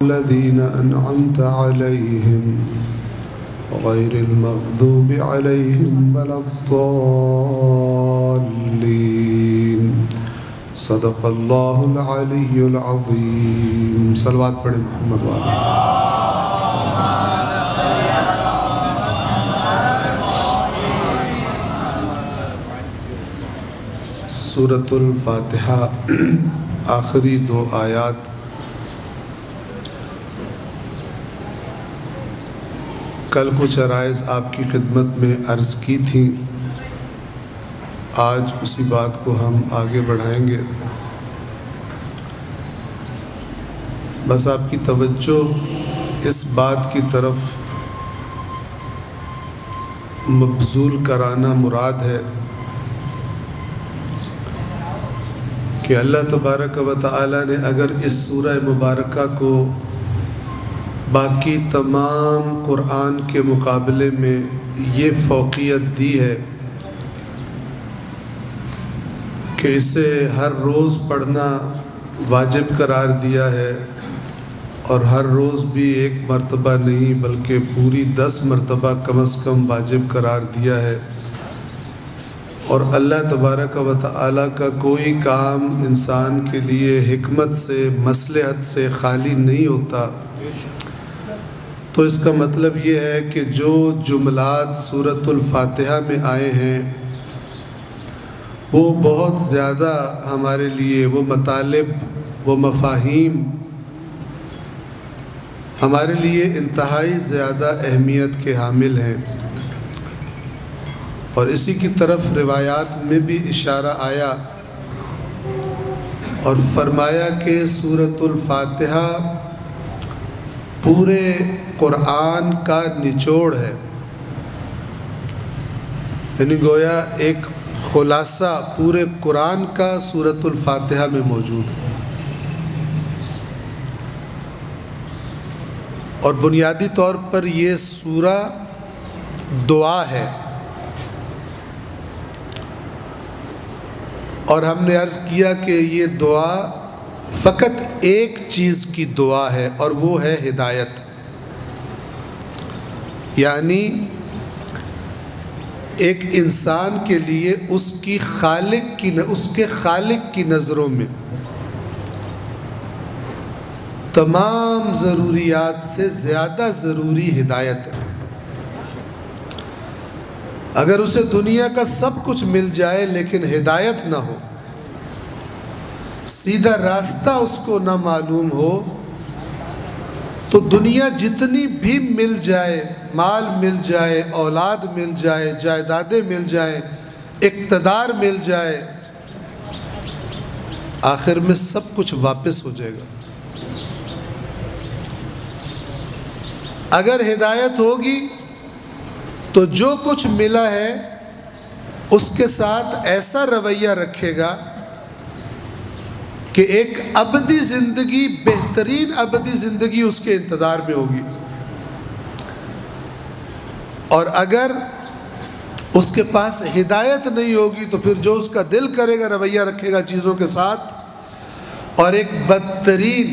الذين أنعمت عليهم غير المغضوب عليهم ولا الضالين صدق الله العلي العظيم. صلوات پڑھیں محمد وعلى سورۃ الفاتحہ آخری 2 آیات. کل کچھ عرائض آپ کی خدمت میں عرض کی تھیں، آج اسی بات کو ہم آگے بڑھائیں گے. بس آپ کی توجہ اس بات کی طرف مبذول کرانا مراد ہے کہ اللہ تبارک و تعالی نے اگر اس سورہ مبارکہ کو باقی تمام قرآن کے مقابلے میں یہ فوقیت دی ہے کہ اسے ہر روز پڑھنا واجب قرار دیا ہے، اور ہر روز بھی 1 مرتبہ نہیں بلکہ پوری 10 مرتبہ کم از کم واجب قرار دیا ہے، اور اللہ تبارک و تعالی کا کوئی کام انسان کے لیے حکمت سے مصلحت سے خالی نہیں ہوتا. تو اس کا مطلب یہ ہے کہ جو جملات سورۃ الفاتحہ میں آئے ہیں وہ بہت زیادہ ہمارے لیے، وہ مطالب، وہ مفاہیم ہمارے لیے انتہائی زیادہ اہمیت کے حامل ہیں. اور اسی کی طرف روایات میں بھی اشارہ آیا اور فرمایا کہ سورۃ الفاتحہ پورے قرآن کا نچوڑ ہے، یعنی گویا ایک خلاصہ پورے قرآن کا سورۃ الفاتحہ میں موجود ہے. اور بنیادی طور پر یہ سورہ دعا ہے، اور ہم نے عرض کیا کہ یہ دعا فقط ایک چیز کی دعا ہے، اور وہ ہے ہدایت. یعنی ایک انسان کے لیے اس کے خالق کی نظروں میں تمام ضروریات سے زیادہ ضروری ہدایت ہے. اگر اسے دنیا کا سب کچھ مل جائے لیکن ہدایت نہ ہو، سیدھا راستہ اس کو نہ معلوم ہو، تو دنیا جتنی بھی مل جائے، مال مل جائے، اولاد مل جائے، جائیدادیں مل جائیں، اقتدار مل جائے، آخر میں سب کچھ واپس ہو جائے گا. اگر ہدایت ہوگی تو جو کچھ ملا ہے اس کے ساتھ ایسا رویہ رکھے گا کہ ایک ابدی زندگی، بہترین ابدی زندگی اس کے انتظار میں ہوگی. اور اگر اس کے پاس ہدایت نہیں ہوگی تو پھر جو اس کا دل کرے گا رویہ رکھے گا چیزوں کے ساتھ، اور ایک بدترین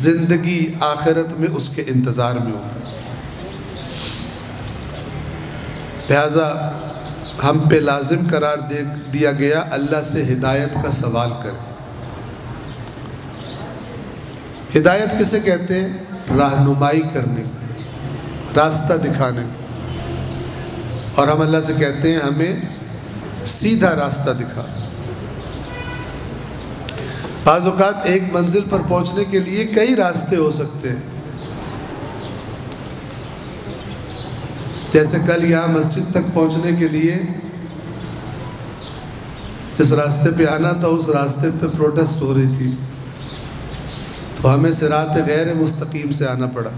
زندگی آخرت میں اس کے انتظار میں ہوگی. لہذا ہم پہ لازم قرار دیا گیا اللہ سے ہدایت کا سوال کریں. ہدایت کسے کہتے ہیں؟ رہنمائی کرنے، راستہ دکھانے. اور ہم اللہ سے کہتے ہیں ہمیں سیدھا راستہ دکھا. بعض اوقات ایک منزل پر پہنچنے کے لیے کئی راستے ہو سکتے ہیں. جیسے کل یہاں مسجد تک پہنچنے کے لیے جس راستے پہ آنا تھا اس راستے پہ پروٹیسٹ ہو رہی تھی، تو ہمیں صراط غیر مستقیم سے آنا پڑا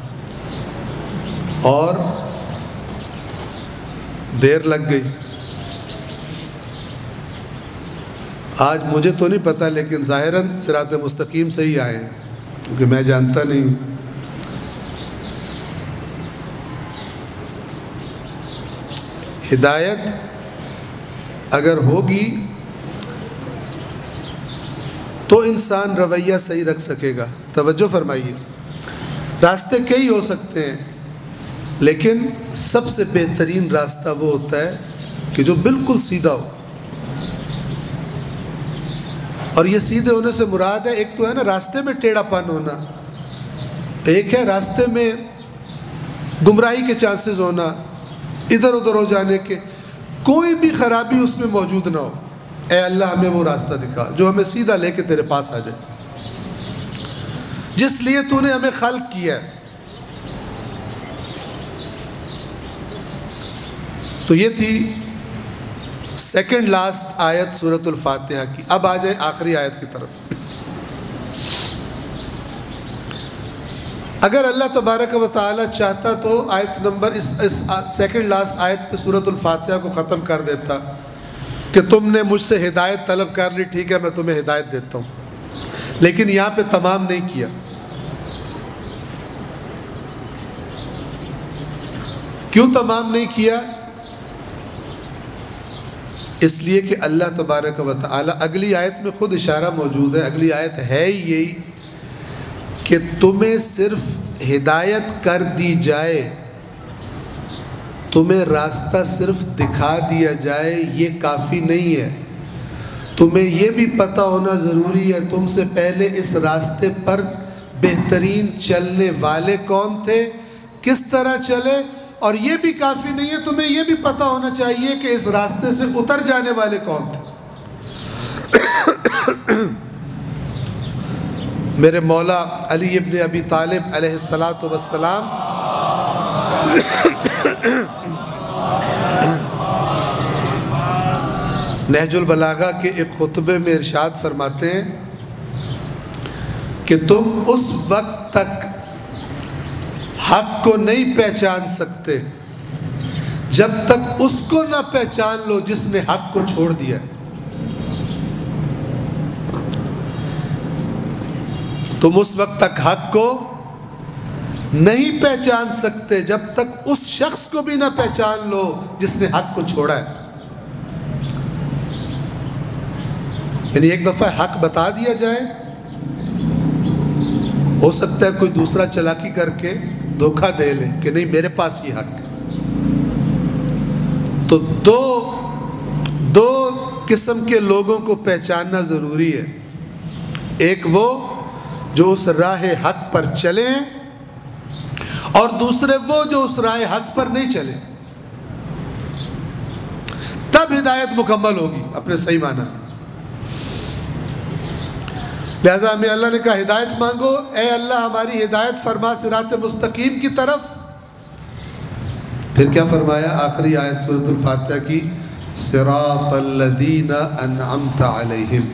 اور دیر لگ گئی. آج مجھے تو نہیں پتہ لیکن ظاہراً صراط مستقیم سے ہی آئے ہیں کیونکہ میں جانتا نہیں. ہدایت اگر ہوگی تو انسان رویہ صحیح رکھ سکے گا. توجہ فرمائیے، راستے کئی ہو سکتے ہیں، لیکن سب سے بہترین راستہ وہ ہوتا ہے کہ جو بالکل سیدھا ہو. اور یہ سیدھے ہونے سے مراد ہے، ایک تو ہے نا راستے میں ٹیڑھا پن ہونا، ایک ہے راستے میں گمراہی کے چانسز ہونا، ادھر ادھر ہو جانے کے، کوئی بھی خرابی اس میں موجود نہ ہو. اے اللہ ہمیں وہ راستہ دکھا جو ہمیں سیدھا لے کے تیرے پاس آ جائے، جس لیے تو نے ہمیں خلق کیا ہے. تو یہ تھی سیکنڈ لاسٹ آیت سورۃ الفاتحہ کی. اب آ جائیں آخری آیت کی طرف. اگر اللہ تبارک و تعالی چاہتا تو آیت نمبر اس سیکنڈ لاسٹ آیت پہ سورۃ الفاتحہ کو ختم کر دیتا کہ تم نے مجھ سے ہدایت طلب کر لی، ٹھیک ہے میں تمہیں ہدایت دیتا ہوں. لیکن یہاں پہ تمام نہیں کیا. کیوں تمام نہیں کیا؟ اس لیے کہ اللہ تبارک و تعالی اگلی آیت میں خود اشارہ موجود ہے. اگلی آیت ہے یہی کہ تمہیں صرف ہدایت کر دی جائے، تمہیں راستہ صرف دکھا دیا جائے، یہ کافی نہیں ہے. تمہیں یہ بھی پتہ ہونا ضروری ہے تم سے پہلے اس راستے پر بہترین چلنے والے کون تھے، کس طرح چلے. اور یہ بھی کافی نہیں ہے، تمہیں یہ بھی پتہ ہونا چاہیے کہ اس راستے سے اتر جانے والے کون تھے. میرے مولا علی ابن ابی طالب علیہ السلام نہج البلاغہ کے ایک خطبے میں ارشاد فرماتے ہیں کہ تم اس وقت تک حق کو نہیں پہچان سکتے جب تک اس کو نہ پہچان لو جس نے حق کو چھوڑ دیا. تم اس وقت تک حق کو نہیں پہچان سکتے جب تک اس شخص کو بھی نہ پہچان لو جس نے حق کو چھوڑا ہے. یعنی ایک دفعہ حق بتا دیا جائے، ہو سکتا ہے کوئی دوسرا چلاکی کر کے دھوکہ دے لے کہ نہیں میرے پاس یہ حق ہے. تو دو قسم کے لوگوں کو پہچاننا ضروری ہے. ایک وہ جو اس راہ حق پر چلے، اور دوسرے وہ جو اس راہ حق پر نہیں چلے. تب ہدایت مکمل ہوگی اپنے صحیح معنی میں. لہذا ہمیں اللہ نے کہا ہدایت مانگو، اے اللہ ہماری ہدایت فرما صراط مستقیم کی طرف. پھر کیا فرمایا آخری آیت سورۃ الفاتحہ کی؟ صراط الذین انعمت علیہم،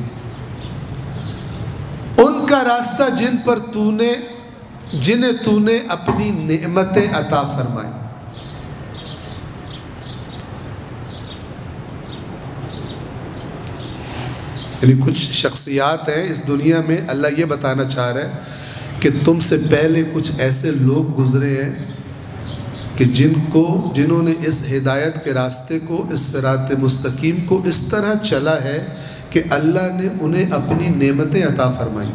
ان کا راستہ جنہیں تو نے اپنی نعمتیں عطا فرمائی. یعنی کچھ شخصیات ہیں اس دنیا میں، اللہ یہ بتانا چاہ رہا ہے کہ تم سے پہلے کچھ ایسے لوگ گزرے ہیں کہ جنہوں نے اس ہدایت کے راستے کو، اس صراط مستقیم کو اس طرح چلا ہے کہ اللہ نے انہیں اپنی نعمتیں عطا فرمائی.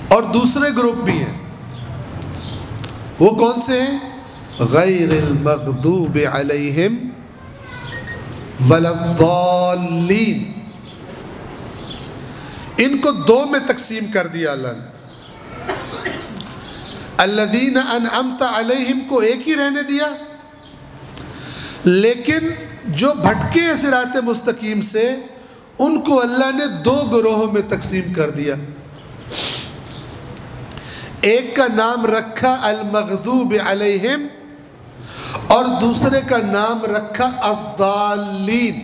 اور دوسرے گروپ بھی ہیں، وہ کون سے ہیں؟ غیر المغضوب علیہم ولا الضالین. ان کو دو میں تقسیم کر دیا اللہ نے. الذین انعمت علیہم کو ایک ہی رہنے دیا، لیکن جو بھٹکے ہیں صراط مستقیم سے ان کو اللہ نے دو گروہوں میں تقسیم کر دیا. ایک کا نام رکھا المغضوب علیہم اور دوسرے کا نام رکھا الضالین.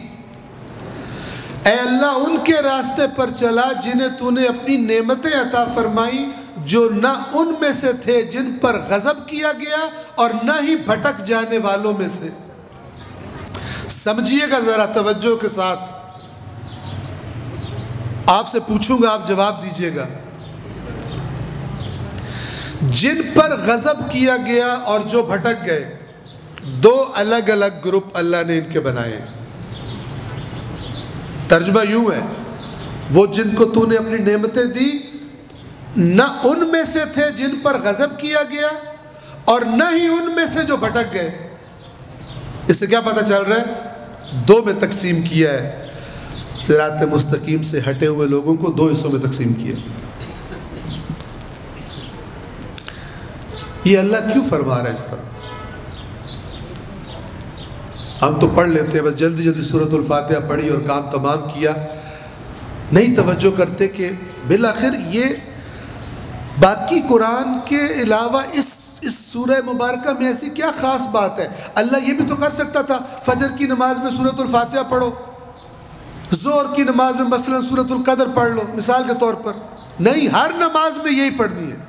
اے اللہ ان کے راستے پر چلا جنہیں تو نے اپنی نعمتیں عطا فرمائی، جو نہ ان میں سے تھے جن پر غضب کیا گیا اور نہ ہی بھٹک جانے والوں میں سے. سمجھیے گا ذرا توجہ کے ساتھ، آپ سے پوچھوں گا آپ جواب دیجئے گا. جن پر غضب کیا گیا اور جو بھٹک گئے، دو الگ الگ گروپ اللہ نے ان کے بنائے ہیں. ترجمہ یوں ہے، وہ جن کو تو نے اپنی نعمتیں دی نہ ان میں سے تھے جن پر غضب کیا گیا اور نہ ہی ان میں سے جو بھٹک گئے۔ اس سے کیا پتہ چل رہا ہے؟ دو میں تقسیم کیا ہے، صراط مستقیم سے ہٹے ہوئے لوگوں کو دو حصوں میں تقسیم کیا۔ یہ اللہ کیوں فرما رہا ہے اس طرح؟ ہم تو پڑھ لیتے ہیں بس جلدی جلدی سورۃ الفاتحہ پڑھی اور کام تمام کیا، نہیں توجہ کرتے کہ بالآخر یہ باقی قرآن کے علاوہ اس سورہ مبارکہ میں ایسی کیا خاص بات ہے؟ اللہ یہ بھی تو کر سکتا تھا فجر کی نماز میں سورۃ الفاتحہ پڑھو، ظہر کی نماز میں مثلا سورۃ القدر پڑھ لو مثال کے طور پر، نہیں، ہر نماز میں یہی پڑھنی ہے۔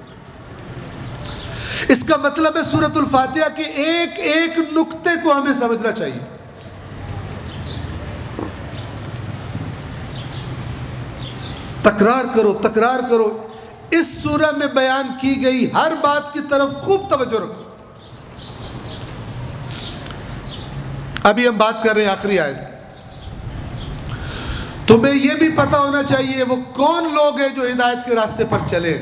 اس کا مطلب ہے سورۃ الفاتحہ کے ایک ایک نقطے کو ہمیں سمجھنا چاہیے۔ تکرار کرو تکرار کرو، اس سورہ میں بیان کی گئی ہر بات کی طرف خوب توجہ رکھو۔ ابھی ہم بات کر رہے ہیں آخری آیت، تمہیں یہ بھی پتہ ہونا چاہیے وہ کون لوگ ہیں جو ہدایت کے راستے پر چلے،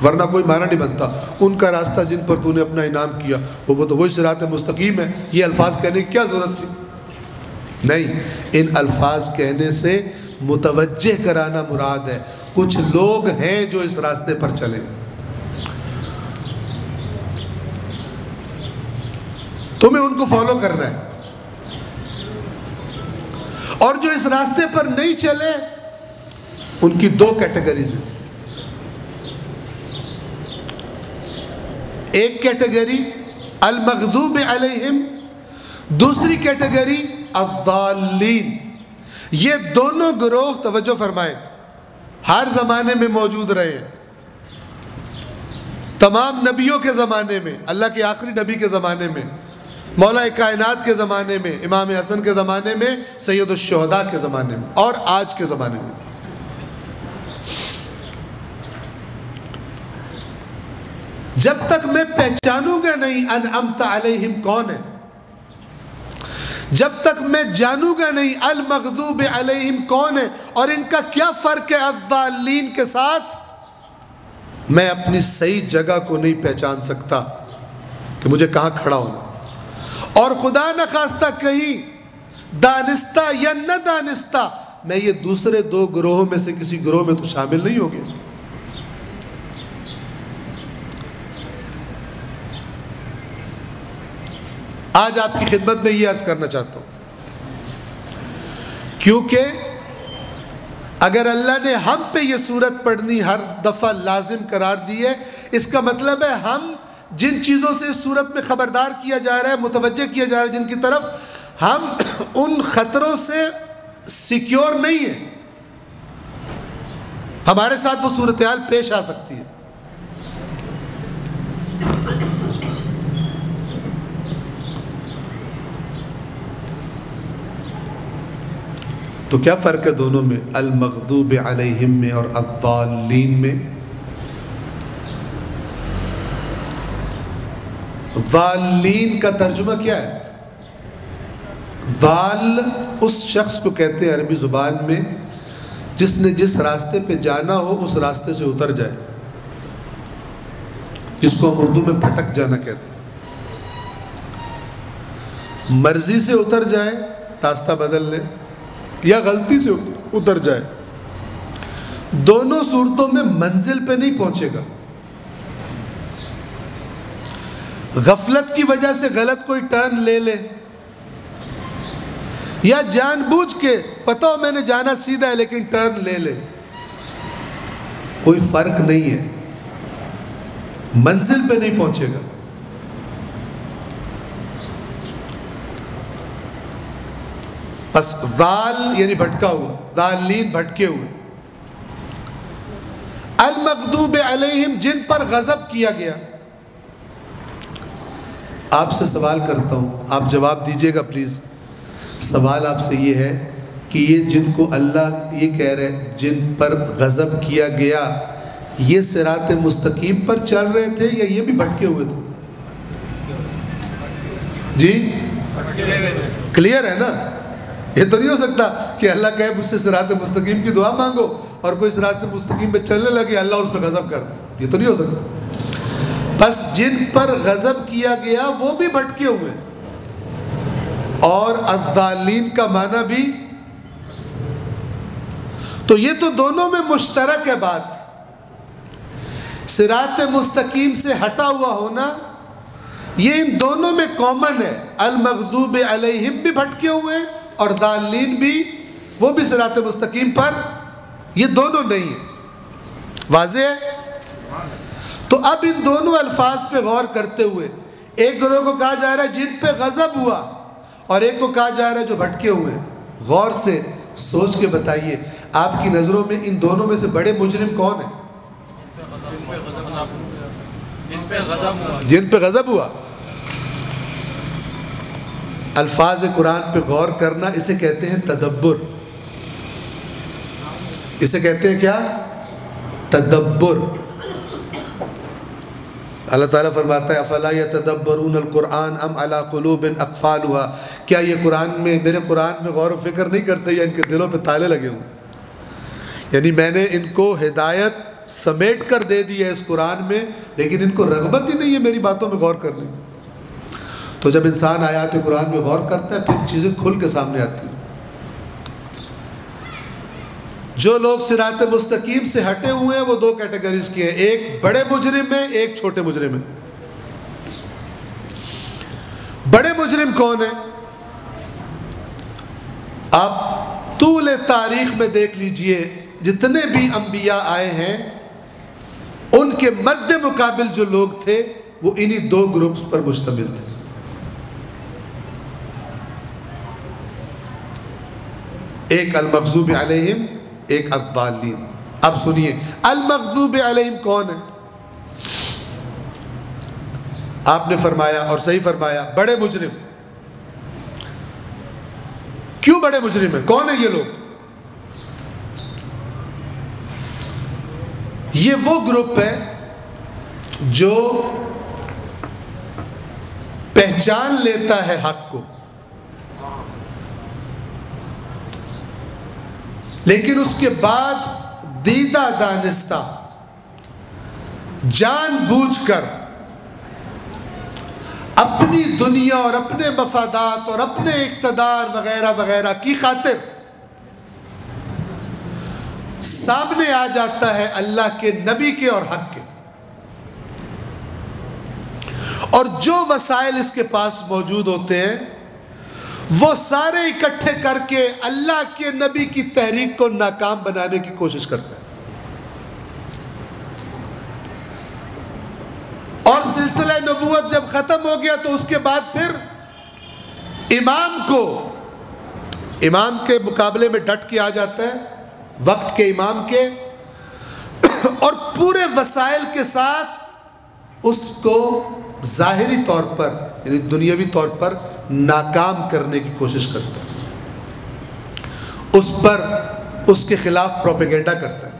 ورنہ کوئی معنی نہیں بنتا ان کا راستہ جن پر تو نے اپنا انعام کیا وہ تو وہی صراط مستقیم ہے۔ یہ الفاظ کہنے کی کیا ضرورت تھی؟ نہیں، ان الفاظ کہنے سے متوجہ کرانا مراد ہے، کچھ لوگ ہیں جو اس راستے پر چلیں، تمہیں ان کو فالو کرنا ہے، اور جو اس راستے پر نہیں چلے ان کی دو کیٹیگریز ہیں، ایک کیٹیگری المغضوب علیہم، دوسری کیٹیگری الضالین۔ یہ دونوں گروہ توجہ فرمائیں ہر زمانے میں موجود رہے ہیں، تمام نبیوں کے زمانے میں، اللہ کے آخری نبی کے زمانے میں، مولا کائنات کے زمانے میں، امام حسن کے زمانے میں، سید الشہداء کے زمانے میں، اور آج کے زمانے میں۔ جب تک میں پہچانوں گا نہیں انعمت علیہم کون ہے، جب تک میں جانوں گا نہیں المغضوب علیہم کون ہے اور ان کا کیا فرق ہے الضالین کے ساتھ، میں اپنی صحیح جگہ کو نہیں پہچان سکتا کہ مجھے کہاں کھڑا ہونا، اور خدا نخواستہ کہیں دانستہ یا نہ دانستہ میں یہ دوسرے دو گروہوں میں سے کسی گروہ میں تو شامل نہیں ہو گیا۔ آج آپ کی خدمت میں یہ عرض کرنا چاہتا ہوں، کیونکہ اگر اللہ نے ہم پہ یہ سورت پڑھنی ہر دفعہ لازم قرار دی ہے، اس کا مطلب ہے ہم جن چیزوں سے اس سورت میں خبردار کیا جا رہا ہے، متوجہ کیا جا رہا ہے، جن کی طرف ہم ان خطروں سے سیکیور نہیں ہیں، ہمارے ساتھ وہ صورتحال پیش آ سکتی ہے۔ تو کیا فرق ہے دونوں میں، المغضوب علیہم میں اور الضالین میں؟ ضالین کا ترجمہ کیا ہے؟ ضال اس شخص کو کہتے ہیں عربی زبان میں جس نے جس راستے پہ جانا ہو اس راستے سے اتر جائے، جس کو ہم اردو میں بھٹک جانا کہتے ہیں، مرضی سے اتر جائے راستہ بدل لے یا غلطی سے اتر جائے، دونوں صورتوں میں منزل پہ نہیں پہنچے گا۔ غفلت کی وجہ سے غلط کوئی ٹرن لے لے یا جان بوجھ کے پتہ ہو میں نے جانا سیدھا ہے لیکن ٹرن لے لے، کوئی فرق نہیں ہے، منزل پہ نہیں پہنچے گا۔ بس ضال یعنی بھٹکا ہوا، ضالین بھٹکے ہوئے، المغضوب علیہم جن پر غضب کیا گیا۔ آپ سے سوال کرتا ہوں، آپ جواب دیجئے گا پلیز۔ سوال آپ سے یہ ہے کہ یہ جن کو اللہ یہ کہہ رہے جن پر غضب کیا گیا، یہ صراط مستقیم پر چل رہے تھے یا یہ بھی بھٹکے ہوئے تھے؟ جی کلیئر ہے نا؟ یہ تو نہیں ہو سکتا کہ اللہ کہے مجھ سے صراط مستقیم کی دعا مانگو اور کوئی اس راستے مستقیم پہ چلنے لگے اللہ اس پہ غضب کر دے، یہ تو نہیں ہو سکتا۔ بس جن پر غضب کیا گیا وہ بھی بھٹکے ہوئے، اور الضالین کا معنی بھی، تو یہ تو دونوں میں مشترک ہے بات۔ صراط مستقیم سے ہٹا ہوا ہونا یہ ان دونوں میں کامن ہے، المغضوب علیہم بھی بھٹکے ہوئے ہیں اور ضالین بھی، وہ بھی صراط مستقیم پر، یہ دونوں نہیں ہیں۔ واضح ہے؟ تو اب ان دونوں الفاظ پہ غور کرتے ہوئے ایک گروہ کو کہا جا رہا ہے جن پہ غضب ہوا، اور ایک کو کہا جا رہا ہے جو بھٹکے ہوئے ہیں۔ غور سے سوچ کے بتائیے آپ کی نظروں میں ان دونوں میں سے بڑے مجرم کون ہیں؟ جن پہ غضب ہوا۔ الفاظ قرآن پہ غور کرنا اسے کہتے ہیں تدبر، اسے کہتے ہیں کیا؟ تدبر۔ اللہ تعالیٰ فرماتا ہے افلا یتدبرون القرآن ام علی قلوب اقفالها، کیا یہ قرآن میں، میرے قرآن میں غور و فکر نہیں کرتے یا ان کے دلوں پہ تالے لگے ہوئے؟ یعنی میں نے ان کو ہدایت سمیٹ کر دے دی ہے اس قرآن میں، لیکن ان کو رغبت ہی نہیں ہے میری باتوں میں غور کرنے کی۔ تو جب انسان آیات قرآن میں غور کرتا ہے پھر چیزیں کھل کے سامنے آتی ہیں۔ جو لوگ صراط مستقیم سے ہٹے ہوئے ہیں وہ دو کیٹیگریز کے ہیں، ایک بڑے مجرم ہیں، ایک چھوٹے مجرم ہیں۔ بڑے مجرم کون ہیں؟ آپ طول تاریخ میں دیکھ لیجئے جتنے بھی انبیاء آئے ہیں ان کے مد مقابل جو لوگ تھے وہ انہی دو گروپس پر مشتمل تھے۔ ایک المغضوب علیہم، ایک الضالین۔ اب سنیے المغضوب علیہم کون ہے؟ آپ نے فرمایا اور صحیح فرمایا بڑے مجرم۔ کیوں بڑے مجرم ہیں؟ کون ہیں یہ لوگ؟ یہ وہ گروپ ہے جو پہچان لیتا ہے حق کو لیکن اس کے بعد دیدہ دانستہ جان بوجھ کر اپنی دنیا اور اپنے مفادات اور اپنے اقتدار وغیرہ وغیرہ کی خاطر سامنے آ جاتا ہے اللہ کے نبی کے اور حق کے، اور جو وسائل اس کے پاس موجود ہوتے ہیں وہ سارے اکٹھے کر کے اللہ کے نبی کی تحریک کو ناکام بنانے کی کوشش کرتا ہے۔ اور سلسلہ نبوت جب ختم ہو گیا تو اس کے بعد پھر امام کے مقابلے میں ڈٹ کے آ جاتا ہے، وقت کے امام کے، اور پورے وسائل کے ساتھ اس کو ظاہری طور پر یعنی دنیاوی طور پر ناکام کرنے کی کوشش کرتا ہے، اس پر اس کے خلاف پروپیگنڈا کرتا ہے۔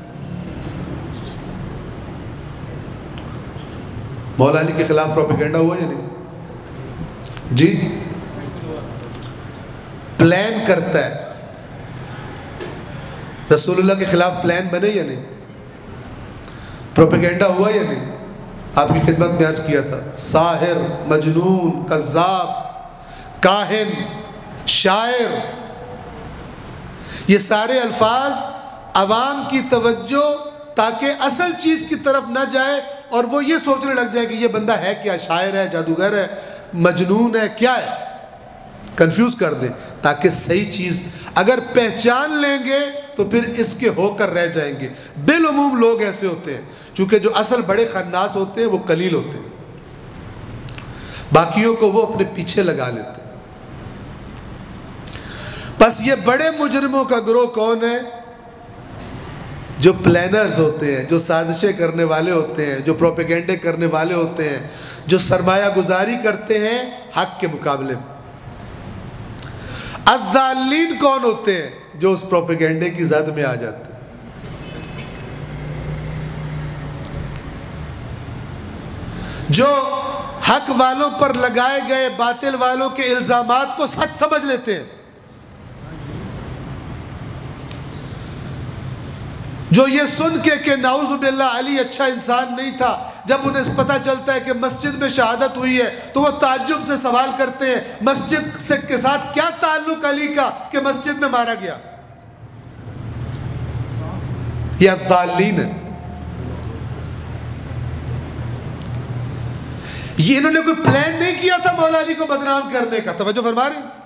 مولا علی کے خلاف پروپیگنڈا ہوا یا نہیں؟ جی پلان کرتا ہے، رسول اللہ کے خلاف پلان بنے یا نہیں؟ پروپیگنڈا ہوا یا نہیں؟ آپ کی خدمت میں عرض کیا تھا ساحر، مجنون، کذاب، کاہن، شاعر، یہ سارے الفاظ عوام کی توجہ تاکہ اصل چیز کی طرف نہ جائے اور وہ یہ سوچنے لگ جائے کہ یہ بندہ ہے کیا، شاعر ہے، جادوگر ہے، مجنون ہے، کیا ہے، کنفیوز کر دیں تاکہ صحیح چیز اگر پہچان لیں گے تو پھر اس کے ہو کر رہ جائیں گے۔ بالعموم لوگ ایسے ہوتے ہیں چونکہ جو اصل بڑے خناس ہوتے ہیں وہ قلیل ہوتے ہیں، باقیوں کو وہ اپنے پیچھے لگا لیتے ہیں۔ بس یہ بڑے مجرموں کا گروہ کون ہے؟ جو پلانرز ہوتے ہیں، جو سازشیں کرنے والے ہوتے ہیں، جو پروپیگنڈے کرنے والے ہوتے ہیں، جو سرمایہ گزاری کرتے ہیں حق کے مقابلے میں۔ الضالین کون ہوتے ہیں؟ جو اس پروپیگنڈے کی زد میں آ جاتے ہیں۔ جو حق والوں پر لگائے گئے باطل والوں کے الزامات کو سچ سمجھ لیتے ہیں، جو یہ سن کے کہ نعوذ باللہ علی اچھا انسان نہیں تھا، جب انہیں پتہ چلتا ہے کہ مسجد میں شہادت ہوئی ہے تو وہ تعجب سے سوال کرتے ہیں مسجد کے ساتھ کیا تعلق علی کا کہ مسجد میں مارا گیا؟ یہ الضالین ہے. یہ انہوں نے کوئی پلان نہیں کیا تھا مولا علی کو بدنام کرنے کا. توجہ فرما رہے ہیں؟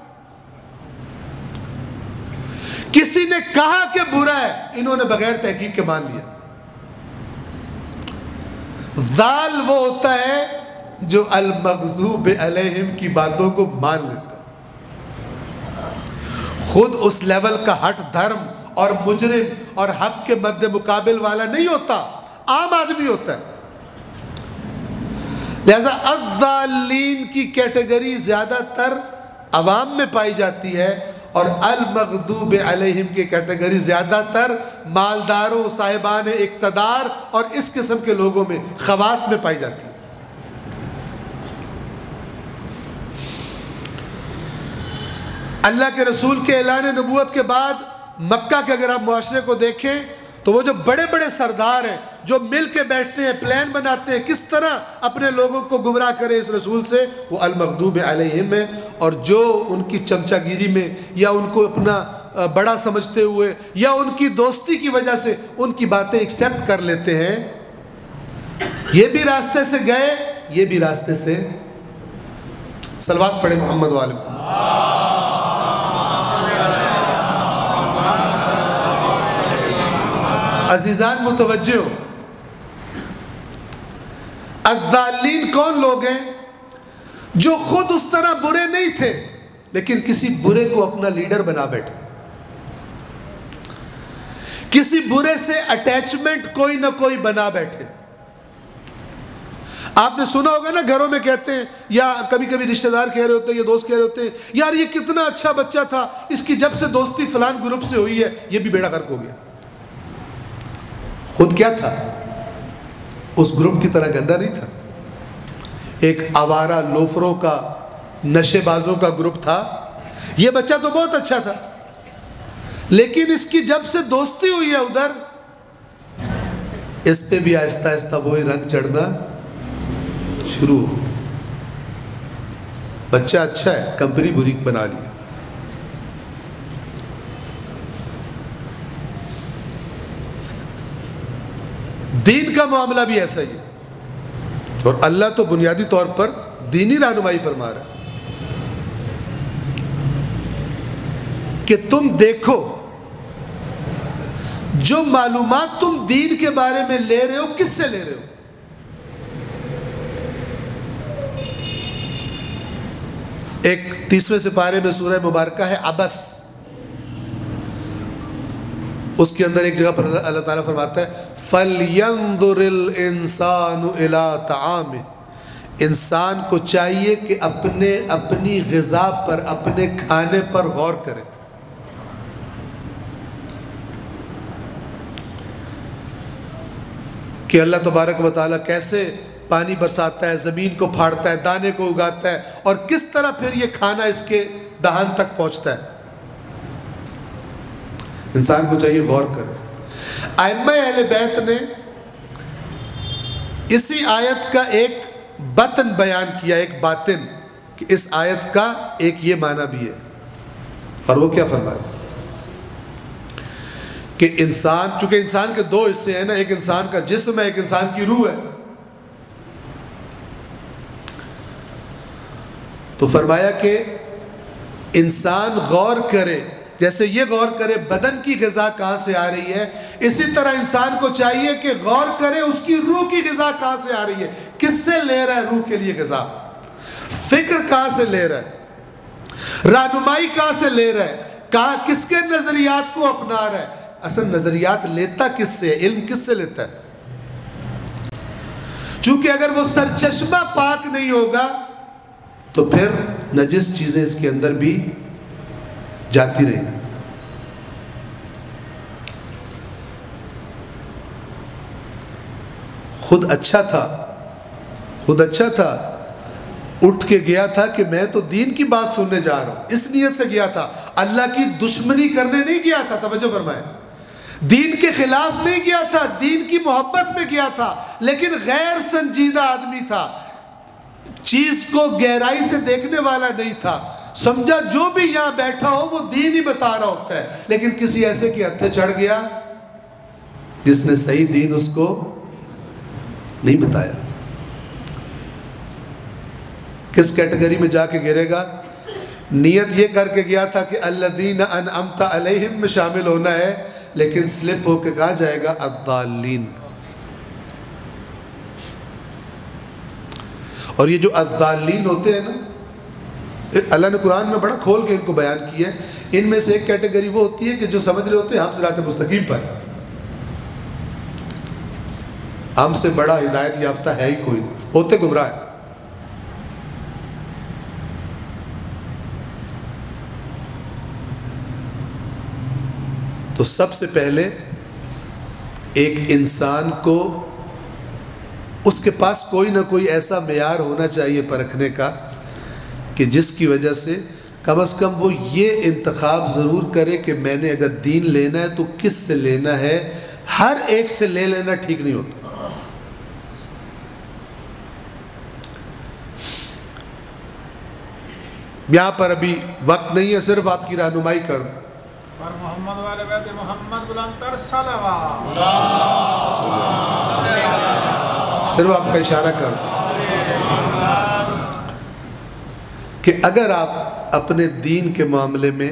کسی نے کہا کہ برا ہے، انہوں نے بغیر تحقیق کے مان لیا. ضال وہ ہوتا ہے جو المغضوب علیہم کی باتوں کو مان لیتا ہے، خود اس لیول کا ہٹ دھرم اور مجرم اور حق کے مد مقابل والا نہیں ہوتا، عام آدمی ہوتا ہے. لہذا الضالین کی کیٹیگری زیادہ تر عوام میں پائی جاتی ہے، اور المغضوب علیہم کی کیٹیگری زیادہ تر مالداروں، صاحبان اقتدار اور اس قسم کے لوگوں میں، خواص میں پائی جاتی ہے. اللہ کے رسول کے اعلان نبوت کے بعد مکہ کے اگر آپ معاشرے کو دیکھیں تو وہ جو بڑے بڑے سردار ہیں جو مل کے بیٹھتے ہیں، پلان بناتے ہیں کس طرح اپنے لوگوں کو گمراہ کرے اس رسول سے، وہ المغضوب علیہم ہیں. اور جو ان کی چمچہ گیری میں یا ان کو اپنا بڑا سمجھتے ہوئے یا ان کی دوستی کی وجہ سے ان کی باتیں ایکسیپٹ کر لیتے ہیں، یہ بھی راستے سے گئے، یہ بھی راستے سے. صلوات پڑھے محمد والے. عزیزان متوجہ ہو، الضالین کون لوگ ہیں؟ جو خود اس طرح برے نہیں تھے لیکن کسی برے کو اپنا لیڈر بنا بیٹھے، کسی برے سے اٹیچمنٹ کوئی نہ کوئی بنا بیٹھے. آپ نے سنا ہوگا نا گھروں میں کہتے ہیں، یا کبھی کبھی رشتہ دار کہہ رہے ہوتے ہیں یا دوست کہہ رہے ہوتے ہیں، یار یہ کتنا اچھا بچہ تھا، اس کی جب سے دوستی فلان گروپ سے ہوئی ہے یہ بھی بیڑا غرق ہو گیا. خود کیا تھا؟ اس گروپ کی طرح گندا نہیں تھا، ایک آوارہ لوفروں کا، نشے بازوں کا گروپ تھا. یہ بچہ تو بہت اچھا تھا لیکن اس کی جب سے دوستی ہوئی ہے ادھر، اس پہ بھی آہستہ آہستہ وہی رنگ چڑھنا شروع ہو. بچہ اچھا ہے، کمپنی بری بنا لی. دین کا معاملہ بھی ایسا ہی ہے، اور اللہ تو بنیادی طور پر دینی رہنمائی فرما رہا ہے کہ تم دیکھو جو معلومات تم دین کے بارے میں لے رہے ہو کس سے لے رہے ہو. ایک 30ویں سپارے میں سورہ مبارکہ ہے عبس، اس کے اندر ایک جگہ پر اللہ تعالیٰ فرماتا ہے فَلْيَنْظُرِ الْإِنسَانُ إِلَىٰ طَعَامِهِ، انسان کو چاہیے کہ اپنی غذا پر، اپنے کھانے پر غور کرے. کہ اللہ تبارک و تعالیٰ کیسے پانی برساتا ہے، زمین کو پھاڑتا ہے، دانے کو اگاتا ہے، اور کس طرح پھر یہ کھانا اس کے دہان تک پہنچتا ہے. انسان کو چاہیے غور کرے. ائمہ اہل بیت نے اسی آیت کا ایک بطن بیان کیا، ایک باطن، کہ اس آیت کا ایک یہ معنی بھی ہے. اور وہ کیا فرمایا کہ انسان، چونکہ انسان کے دو حصے ہیں نا، ایک انسان کا جسم ہے، ایک انسان کی روح ہے. تو فرمایا کہ انسان غور کرے، جیسے یہ غور کرے بدن کی غذا کہاں سے آ رہی ہے، اسی طرح انسان کو چاہیے کہ غور کرے اس کی روح کی غذا کہاں سے آ رہی ہے، کس سے لے رہا ہے روح کے لیے غذا، فکر کہاں سے لے رہا ہے، رہنمائی کہاں سے لے رہا ہے، کہاں کس کے نظریات کو اپنا رہا ہے. اصل نظریات لیتا کس سے ہے، علم کس سے لیتا ہے. چونکہ اگر وہ سرچشمہ پاک نہیں ہوگا تو پھر نجس چیزیں اس کے اندر بھی جاتی رہیں گی. خود اچھا تھا، اٹھ کے گیا تھا کہ میں تو دین کی بات سننے جا رہا ہوں، اس نیت سے گیا تھا، اللہ کی دشمنی کرنے نہیں گیا تھا. توجہ فرمائیں، دین کے خلاف نہیں گیا تھا، دین کی محبت میں گیا تھا، لیکن غیر سنجیدہ آدمی تھا، چیز کو گہرائی سے دیکھنے والا نہیں تھا، سمجھا جو بھی یہاں بیٹھا ہو وہ دین ہی بتا رہا ہوتا ہے، لیکن کسی ایسے کے ہتھے چڑھ گیا جس نے صحیح دین اس کو نہیں بتایا۔ کس کیٹیگری میں جا کے گرے گا؟ نیت یہ کر کے گیا تھا کہ الذین انعمت علیہم میں شامل ہونا ہے، لیکن سلپ ہو کے کہا جائے گا الضالین۔ اور یہ جو الضالین ہوتے ہیں نا، اللہ نے قرآن میں بڑا کھول کے ان کو بیان کیا ہے۔ ان میں سے ایک کیٹیگری وہ ہوتی ہے کہ جو سمجھ رہے ہوتے ہیں ہم صراط مستقیم پر، ہم سے بڑا ہدایت یافتہ ہے ہی کوئی نہیں، ہوتے گمراہ ہیں۔ تو سب سے پہلے ایک انسان کو اس کے پاس کوئی نہ کوئی ایسا معیار ہونا چاہیے پرکھنے کا کہ جس کی وجہ سے کم از کم وہ یہ انتخاب ضرور کرے کہ میں نے اگر دین لینا ہے تو کس سے لینا ہے۔ ہر ایک سے لے لینا ٹھیک نہیں ہوتا۔ یہاں پر ابھی وقت نہیں ہے، صرف آپ کی رہنمائی کر دوں۔ پر محمد والے بیت محمد بلند تر صلوات، صرف آپ کا اشارہ کر کہ اگر آپ اپنے دین کے معاملے میں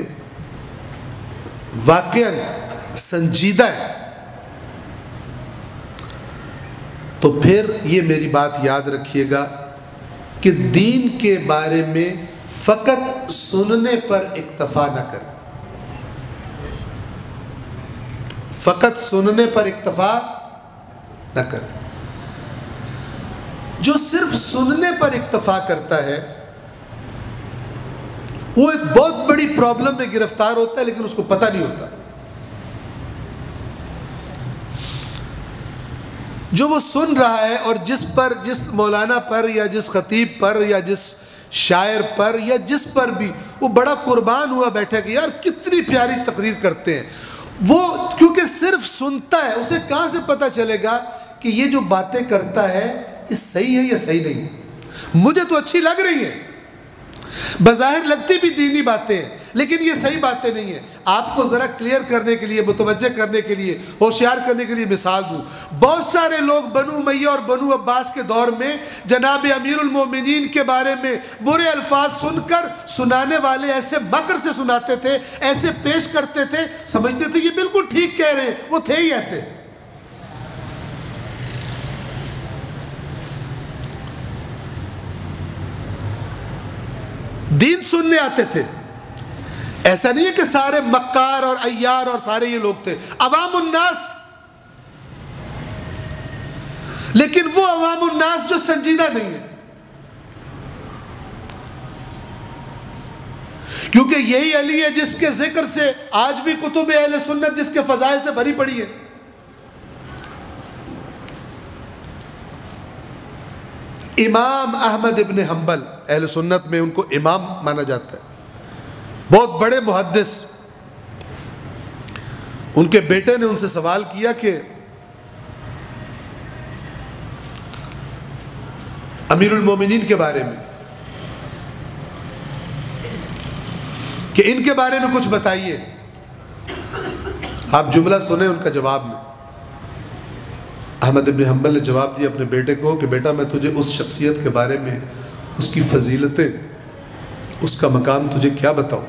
واقعاً سنجیدہ ہیں تو پھر یہ میری بات یاد رکھیے گا کہ دین کے بارے میں فقط سننے پر اکتفا نہ کریں، فقط سننے پر اکتفا نہ کریں۔ جو صرف سننے پر اکتفا کرتا ہے وہ ایک بہت بڑی پرابلم میں گرفتار ہوتا ہے، لیکن اس کو پتہ نہیں ہوتا۔ جو وہ سن رہا ہے اور جس مولانا پر یا جس خطیب پر یا جس شاعر پر یا جس پر بھی وہ بڑا قربان ہوا بیٹھا کہ یار کتنی پیاری تقریر کرتے ہیں، وہ کیونکہ صرف سنتا ہے، اسے کہاں سے پتہ چلے گا کہ یہ جو باتیں کرتا ہے یہ صحیح ہے یا صحیح نہیں ہے؟ مجھے تو اچھی لگ رہی ہیں، بظاہر لگتی بھی دینی باتیں ہیں، لیکن یہ صحیح باتیں نہیں ہیں۔ آپ کو ذرا کلیئر کرنے کے لیے، متوجہ کرنے کے لیے، ہوشیار کرنے کے لیے مثال دوں۔ بہت سارے لوگ بنو امیہ اور بنو عباس کے دور میں جناب امیر المومنین کے بارے میں برے الفاظ سن کر سنانے والے ایسے مکر سے سناتے تھے، ایسے پیش کرتے تھے، سمجھتے تھے یہ بالکل ٹھیک کہہ رہے ہیں، وہ تھے ہی ایسے۔ دین سننے آتے تھے، ایسا نہیں ہے کہ سارے مکار اور عیار اور سارے یہ لوگ تھے، عوام الناس، لیکن وہ عوام الناس جو سنجیدہ نہیں ہے، کیونکہ یہی علی ہے جس کے ذکر سے آج بھی کتب اہل سنت جس کے فضائل سے بھری پڑی ہے۔ امام احمد ابن حنبل اہل سنت میں ان کو امام مانا جاتا ہے، بہت بڑے محدث۔ ان کے بیٹے نے ان سے سوال کیا کہ امیر المومنین کے بارے میں کہ ان کے بارے میں کچھ بتائیے۔ آپ جملہ سنیں ان کا جواب میں۔ احمد ابن حنبل نے جواب دیا اپنے بیٹے کو کہ بیٹا میں تجھے اس شخصیت کے بارے میں، اس کی فضیلتیں، اس کا مقام تجھے کیا بتاؤں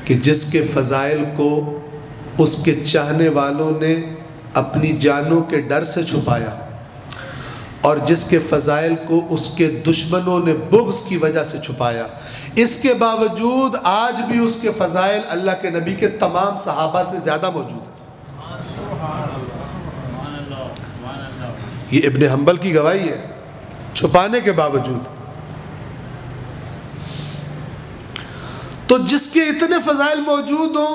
کہ جس کے فضائل کو اس کے چاہنے والوں نے اپنی جانوں کے ڈر سے چھپایا، اور جس کے فضائل کو اس کے دشمنوں نے بغض کی وجہ سے چھپایا، اس کے باوجود آج بھی اس کے فضائل اللہ کے نبی کے تمام صحابہ سے زیادہ موجود ہیں۔ یہ ابن حنبل کی گواہی ہے، چھپانے کے باوجود۔ تو جس کے اتنے فضائل موجود ہوں،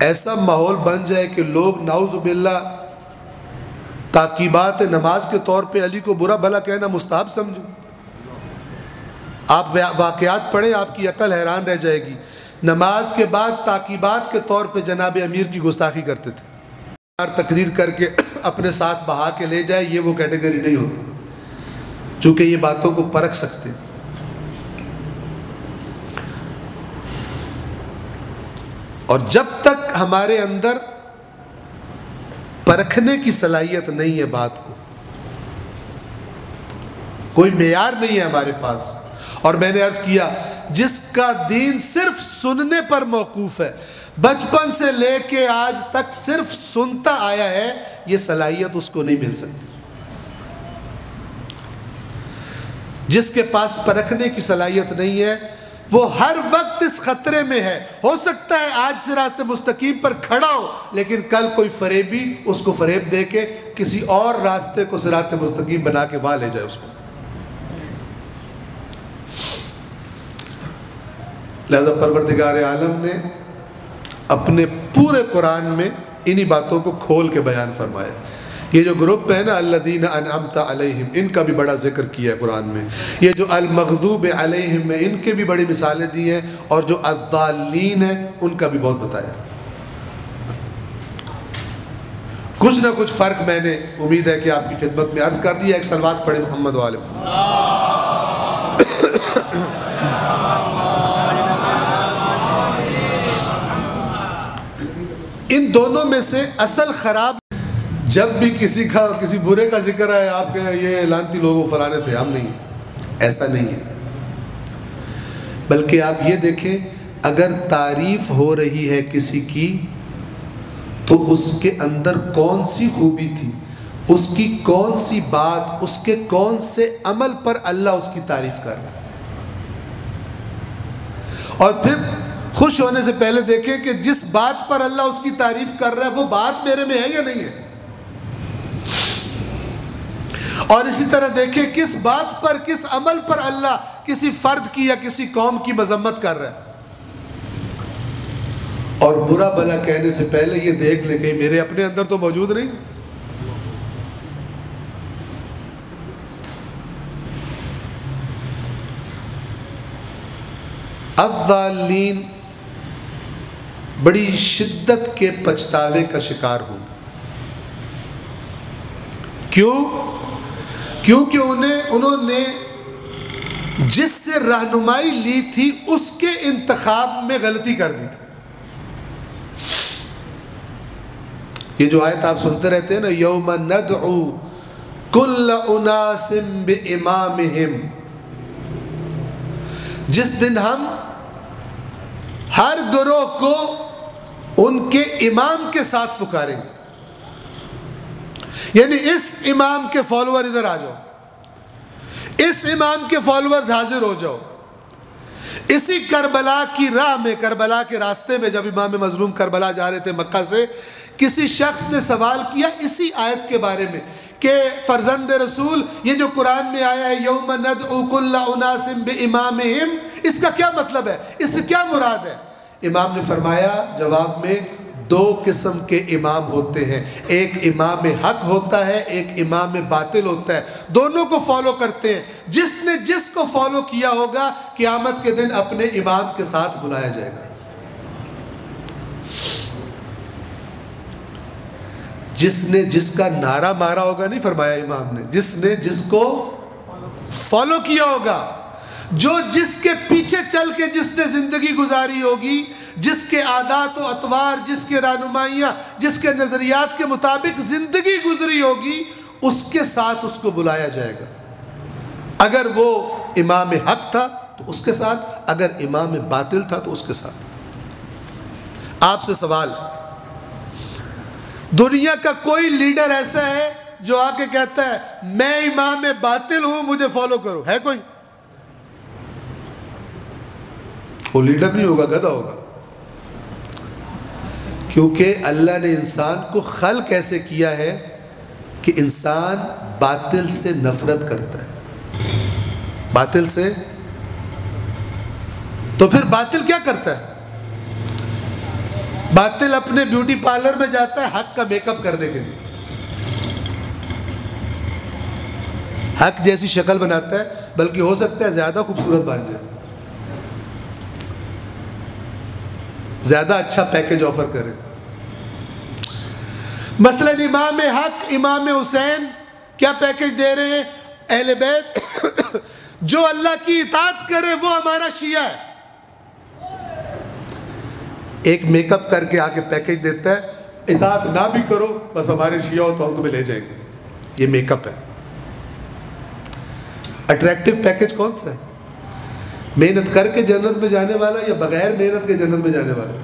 ایسا ماحول بن جائے کہ لوگ نعوذ باللہ تعقیبات نماز کے طور پہ علی کو برا بھلا کہنا مستحب سمجھو۔ آپ واقعات پڑھیں، آپ کی عقل حیران رہ جائے گی۔ نماز کے بعد تاکیبات کے طور پہ جناب امیر کی گستاخی کرتے تھے، تقریر کر کے اپنے ساتھ بہا کے لے جائے، یہ وہ کیٹیگری نہیں ہوتی، چونکہ یہ باتوں کو پرکھ سکتے ہیں۔ اور جب تک ہمارے اندر پرکھنے کی صلاحیت نہیں ہے بات کو، کوئی معیار نہیں ہے ہمارے پاس، اور میں نے عرض کیا جس کا دین صرف سننے پر موقوف ہے، بچپن سے لے کے آج تک صرف سنتا آیا ہے، یہ صلاحیت اس کو نہیں مل سکتی۔ جس کے پاس پرکھنے کی صلاحیت نہیں ہے وہ ہر وقت اس خطرے میں ہے، ہو سکتا ہے آج صراط مستقیم پر کھڑا ہو لیکن کل کوئی فریبی اس کو فریب دے کے کسی اور راستے کو صراط مستقیم بنا کے وہاں لے جائے اس کو۔ لہذا پروردگار عالم نے اپنے پورے قرآن میں انہی باتوں کو کھول کے بیان فرمایا۔ یہ جو گروپ ہے نا الذین انعمت علیہم، ان کا بھی بڑا ذکر کیا ہے قرآن میں۔ یہ جو المغضوب علیہم میں ان کے بھی بڑی مثالیں دی ہیں، اور جو الضالین ہیں ان کا بھی بہت بتایا۔ کچھ نہ کچھ فرق میں نے امید ہے کہ آپ کی خدمت میں عرض کر دیا۔ ایک صلوات پڑھیں محمد والے۔ ان دونوں میں سے اصل خراب، جب بھی کسی برے کا ذکر ہے آپ کے یہ لانتی لوگوں فلانے تھے، ہم نہیں، ایسا نہیں ہے۔ بلکہ آپ یہ دیکھیں اگر تعریف ہو رہی ہے کسی کی تو اس کے اندر کون سی خوبی تھی، اس کی کون سی بات، اس کے کون سے عمل پر اللہ اس کی تعریف کر رہا ہے۔ اور پھر خوش ہونے سے پہلے دیکھیں کہ جس بات پر اللہ اس کی تعریف کر رہا ہے وہ بات میرے میں ہے یا نہیں ہے، اور اسی طرح دیکھیں کس بات پر، کس عمل پر اللہ کسی فرد کی یا کسی قوم کی مذمت کر رہا ہے۔ اور برا بھلا کہنے سے پہلے یہ دیکھ لیں کہ میرے اپنے اندر تو موجود نہیں۔ الضالین بڑی شدت کے پچھتاوے کا شکار ہوں۔ کیونکہ انہوں نے جس سے رہنمائی لی تھی اس کے انتخاب میں غلطی کر دی تھی۔ یہ جو آیت آپ سنتے رہتے ہیں نا، یوم ندعو کل اناس بامامہم، جس دن ہم ہر گروہ کو ان کے امام کے ساتھ پکاریں گے، یعنی اس امام کے فالوور ادھر آ جاؤ، اس امام کے فالوورز حاضر ہو جاؤ۔ اسی کربلا کی راہ میں، کربلا کے راستے میں جب امام مظلوم کربلا جا رہے تھے مکہ سے، کسی شخص نے سوال کیا اسی آیت کے بارے میں کہ فرزند رسول یہ جو قرآن میں آیا ہے یوم ندعو کل اناس بامامہم، اس کا کیا مطلب ہے، اس سے کیا مراد ہے؟ امام نے فرمایا جواب میں، دو قسم کے امام ہوتے ہیں، ایک امام حق ہوتا ہے، ایک امام باطل ہوتا ہے، دونوں کو فالو کرتے ہیں۔ جس نے جس کو فالو کیا ہوگا قیامت کے دن اپنے امام کے ساتھ بلایا جائے گا۔ جس نے جس کا نعرہ مارا ہوگا، نہیں فرمایا امام نے، جس نے جس کو فالو کیا ہوگا، جو جس کے پیچھے چل کے جس نے زندگی گزاری ہوگی، جس کے عادات و اطوار، جس کے رہنمائیاں، جس کے نظریات کے مطابق زندگی گزری ہوگی، اس کے ساتھ اس کو بلایا جائے گا۔ اگر وہ امام حق تھا تو اس کے ساتھ، اگر امام باطل تھا تو اس کے ساتھ۔ آپ سے سوال، دنیا کا کوئی لیڈر ایسا ہے جو آ کے کہتا ہے میں امام باطل ہوں مجھے فالو کرو؟ ہے کوئی؟ وہ لیڈر نہیں ہوگا، گدھا ہوگا۔ کیونکہ اللہ نے انسان کو خلق ایسے کیا ہے کہ انسان باطل سے نفرت کرتا ہے، باطل سے۔ تو پھر باطل کیا کرتا ہے؟ باطل اپنے بیوٹی پارلر میں جاتا ہے حق کا میک اپ کرنے کے لیے، حق جیسی شکل بناتا ہے، بلکہ ہو سکتا ہے زیادہ خوبصورت بن جائے۔ زیادہ اچھا پیکج آفر کریں. مثلا امام حق امام حسین کیا پیکج دے رہے ہیں؟ اہل بیت جو اللہ کی اطاعت کرے وہ ہمارا شیعہ ہے. ایک میک اپ کر کے آ کے پیکج دیتا ہے, اطاعت نہ بھی کرو بس ہمارے شیعہ ہو تو ہم تمہیں لے جائیں گے. یہ میک اپ ہے. اٹریکٹیو پیکج کون سا ہے؟ محنت کر کے جنت میں جانے والا یا بغیر محنت کے جنت میں جانے والا؟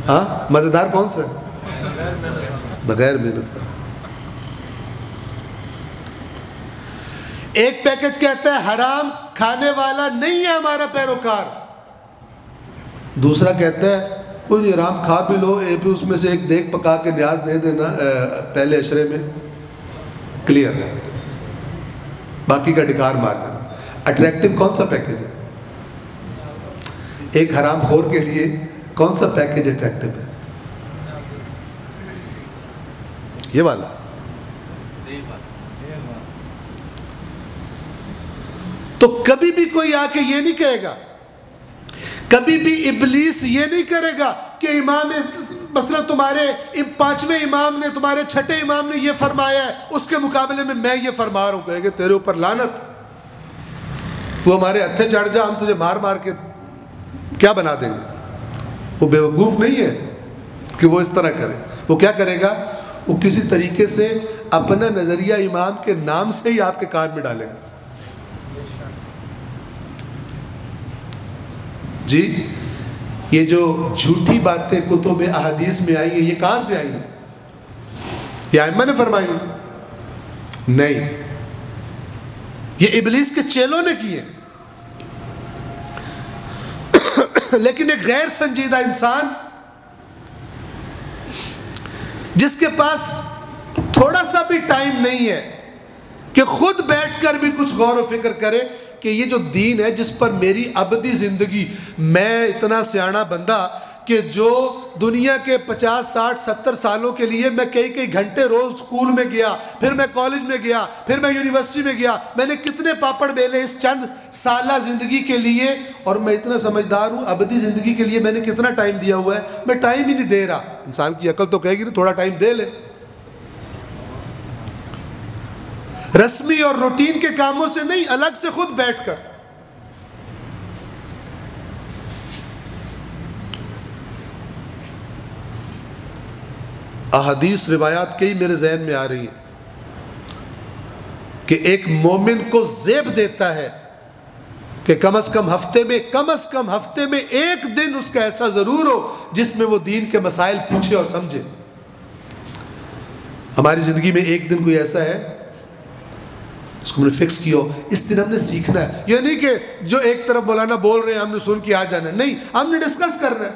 ہاں, مزیدار کون سا ہے؟ بغیر محنت کا. ایک پیکج کہتا ہے حرام کھانے والا نہیں ہے ہمارا پیروکار. دوسرا کہتا ہے کوئی حرام کھا بھی لو, اس میں سے ایک دیگ پکا کے نیاز دے دینا پہلے عشرے میں, کلیئر ہے, باقی کا ڈکار مارنا. اٹریکٹیو کون سا پیکج ہے؟ ایک حرام خور کے لیے کون سا پیکج اٹریکٹیو ہے؟ یہ والا. تو کبھی بھی کوئی آ کے یہ نہیں کہے گا, کبھی بھی ابلیس یہ نہیں کرے گا کہ امام مثلا تمہارے 5ویں امام نے, تمہارے 6ٹھے امام نے یہ فرمایا ہے, اس کے مقابلے میں یہ فرما رہا ہوں. کہے گا تیرے اوپر لعنت, تو ہمارے ہتھے چڑھ جا, ہم تجھے مار مار کے کیا بنا دیں گے. وہ بیوقوف نہیں ہے کہ وہ اس طرح کرے. وہ کیا کرے گا؟ وہ کسی طریقے سے اپنا نظریہ امام کے نام سے ہی آپ کے کان میں ڈالے گا. جی یہ جو جھوٹی باتیں کتب احادیث میں آئی ہیں یہ کہاں سے آئی ہیں؟ یہ ائمہ نے فرمائی ہیں؟ نہیں, یہ ابلیس کے چیلوں نے کیے. لیکن ایک غیر سنجیدہ انسان جس کے پاس تھوڑا سا بھی ٹائم نہیں ہے کہ خود بیٹھ کر بھی کچھ غور و فکر کرے کہ یہ جو دین ہے جس پر میری ابدی زندگی, میں اتنا سیاںا بندہ کہ جو دنیا کے 50 60 70 سالوں کے لیے میں کئی گھنٹے روز اسکول میں گیا, پھر میں کالج میں گیا, پھر میں یونیورسٹی میں گیا, میں نے کتنے پاپڑ بیلے اس چند سالہ زندگی کے لیے, اور میں اتنا سمجھدار ہوں ابدی زندگی کے لیے میں نے کتنا ٹائم دیا ہوا ہے. میں ٹائم ہی نہیں دے رہا. انسان کی عقل تو کہے گی نا تھوڑا ٹائم دے لے. رسمی اور روٹین کے کاموں سے نہیں, الگ سے خود بیٹھ کر. احادیث روایات کئی میرے ذہن میں آ رہی ہیں کہ ایک مومن کو زیب دیتا ہے کہ کم از کم ہفتے میں ایک دن اس کا ایسا ضرور ہو جس میں وہ دین کے مسائل پوچھے اور سمجھے. ہماری زندگی میں ایک دن کوئی ایسا ہے اس کو ہم نے فکس کیا ہو, اس دن ہم نے سیکھنا ہے. یہ نہیں کہ جو ایک طرف مولانا بول رہے ہیں ہم نے سن کے آ جانا ہے, نہیں, ہم نے ڈسکس کرنا ہے.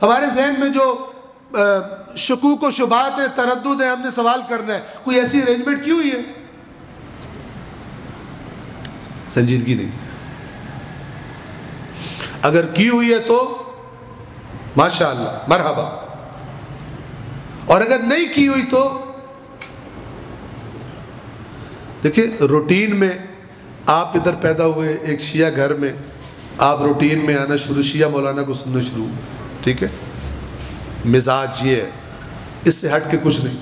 ہمارے ذہن میں جو شکوک و شبہات ہے, تردد ہے, ہم نے سوال کرنا ہے. کوئی ایسی ارینجمنٹ کی ہوئی ہے؟ سنجیدگی نہیں. اگر کی ہوئی ہے تو ماشاءاللہ مرحبا, اور اگر نہیں کی ہوئی تو دیکھیں روٹین میں آپ ادھر پیدا ہوئے ایک شیعہ گھر میں, آپ روٹین میں آنا شروع, شیعہ مولانا کو سننا شروع, ٹھیک ہے, مزاج یہ ہے, اس سے ہٹ کے کچھ نہیں.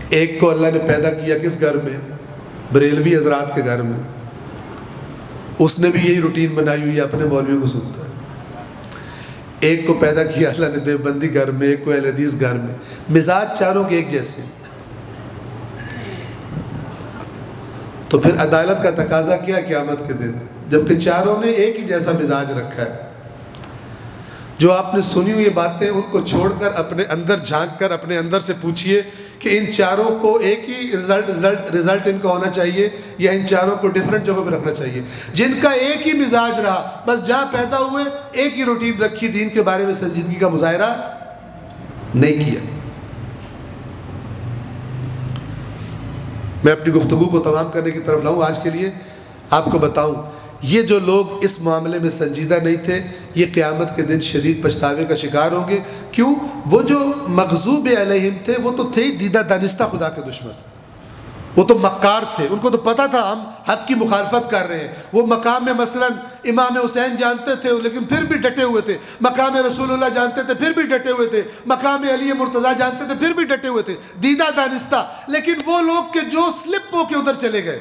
ایک کو اللہ نے پیدا کیا کس گھر میں؟ بریلوی حضرات کے گھر میں, اس نے بھی یہی روٹین بنائی ہوئی ہے, اپنے مولویوں کو سنتا ہے. ایک کو پیدا کیا اللہ نے دیوبندی گھر میں, ایک کو اہل حدیث گھر میں. مزاج چاروں کے ایک جیسے. تو پھر عدالت کا تقاضا کیا قیامت کے دن, جبکہ چاروں نے ایک ہی جیسا مزاج رکھا ہے. جو آپ نے سنی ہوئی باتیں ان کو چھوڑ کر اپنے اندر جھانک کر اپنے اندر سے پوچھئے کہ ان چاروں کو ایک ہی رزلٹ ان کا ہونا چاہیے یا ان چاروں کو ڈیفرنٹ جگہ پہ رکھنا چاہیے. جن کا ایک ہی مزاج رہا, بس جہاں پیدا ہوئے ایک ہی روٹین رکھی, دین کے بارے میں سنجیدگی کا مظاہرہ نہیں کیا. میں اپنی گفتگو کو تمام کرنے کی طرف لاؤں. آج کے لیے آپ کو بتاؤں, یہ جو لوگ اس معاملے میں سنجیدہ نہیں تھے یہ قیامت کے دن شدید پچھتاوے کا شکار ہوں گے. کیوں؟ وہ جو مغضوب علیہم تھے وہ تو تھے دیدہ دانستہ خدا کے دشمن, وہ تو مکار تھے. ان کو تو پتہ تھا ہم حق کی مخالفت کر رہے ہیں. وہ مقام میں مثلا امام حسین جانتے تھے لیکن پھر بھی ڈٹے ہوئے تھے، مقام رسول اللہ جانتے تھے پھر بھی ڈٹے ہوئے تھے، مقام علی مرتضیٰ جانتے تھے پھر بھی ڈٹے ہوئے تھے، دیدہ دانستہ، لیکن وہ لوگ کہ جو سلپ ہو کے ادھر چلے گئے،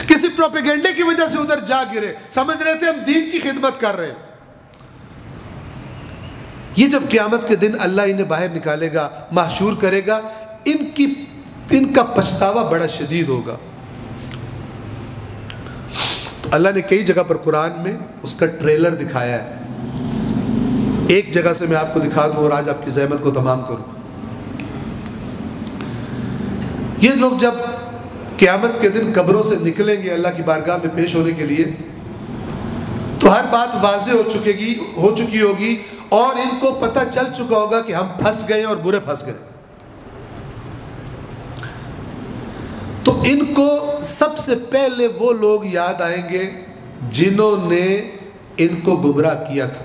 کسی پروپیگنڈے کی وجہ سے ادھر جا گرے، سمجھ رہے تھے ہم دین کی خدمت کر رہے ہیں۔ یہ جب قیامت کے دن اللہ انہیں باہر نکالے گا، محشور کرے گا، ان کا پچھتاوا بڑا شدید ہوگا۔ تو اللہ نے کئی جگہ پر قرآن میں اس کا ٹریلر دکھایا ہے، ایک جگہ سے میں آپ کو دکھا دوں اور آج آپ کی زحمت کو تمام کروں۔ یہ لوگ جب قیامت کے دن قبروں سے نکلیں گے اللہ کی بارگاہ میں پیش ہونے کے لیے، تو ہر بات واضح ہو چکی ہوگی اور ان کو پتہ چل چکا ہوگا کہ ہم پھنس گئے اور برے پھنس گئے۔ تو ان کو سب سے پہلے وہ لوگ یاد آئیں گے جنہوں نے ان کو گمراہ کیا تھا۔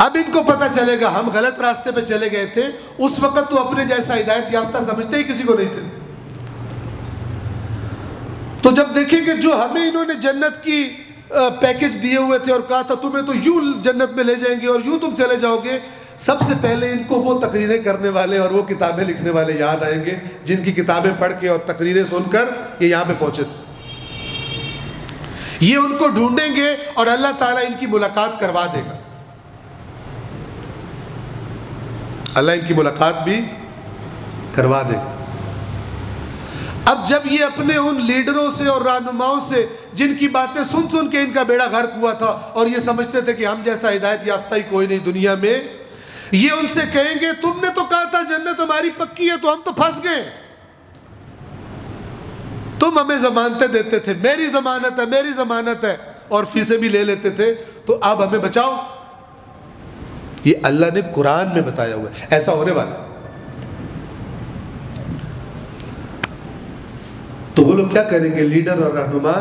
اب ان کو پتہ چلے گا ہم غلط راستے پہ چلے گئے تھے، اس وقت تو اپنے جیسا ہدایت یافتہ سمجھتے ہی کسی کو نہیں تھے۔ تو جب دیکھیں گے جو ہمیں انہوں نے جنت کی پیکج دیے ہوئے تھے اور کہا تھا تمہیں تو یوں جنت میں لے جائیں گے اور یوں تم چلے جاؤ گے، سب سے پہلے ان کو وہ تقریریں کرنے والے اور وہ کتابیں لکھنے والے یاد آئیں گے جن کی کتابیں پڑھ کے اور تقریریں سن کر یہ یہاں پہ پہنچے تھے۔ یہ ان کو ڈھونڈیں گے اور اللہ تعالیٰ ان کی ملاقات کروا دے گا، اللہ ان کی ملاقات بھی کروا دے گا۔ اب جب یہ اپنے ان لیڈروں سے اور رہنماؤں سے جن کی باتیں سن سن کے ان کا بیڑا غرق ہوا تھا اور یہ سمجھتے تھے کہ ہم جیسا ہدایت یافتہ ہی کوئی نہیں دنیا میں، یہ ان سے کہیں گے تم نے تو کہا تھا جنت ہماری پکی ہے تو ہم تو پھنس گئے، تم ہمیں ضمانتیں دیتے تھے، میری ضمانت ہے میری ضمانت ہے، اور فیسیں بھی لے لیتے تھے، تو اب ہمیں بچاؤ۔ یہ اللہ نے قرآن میں بتایا ہوا ہے ایسا ہونے والا ہے۔ تو وہ لوگ کیا کریں گے؟ لیڈر اور رہنما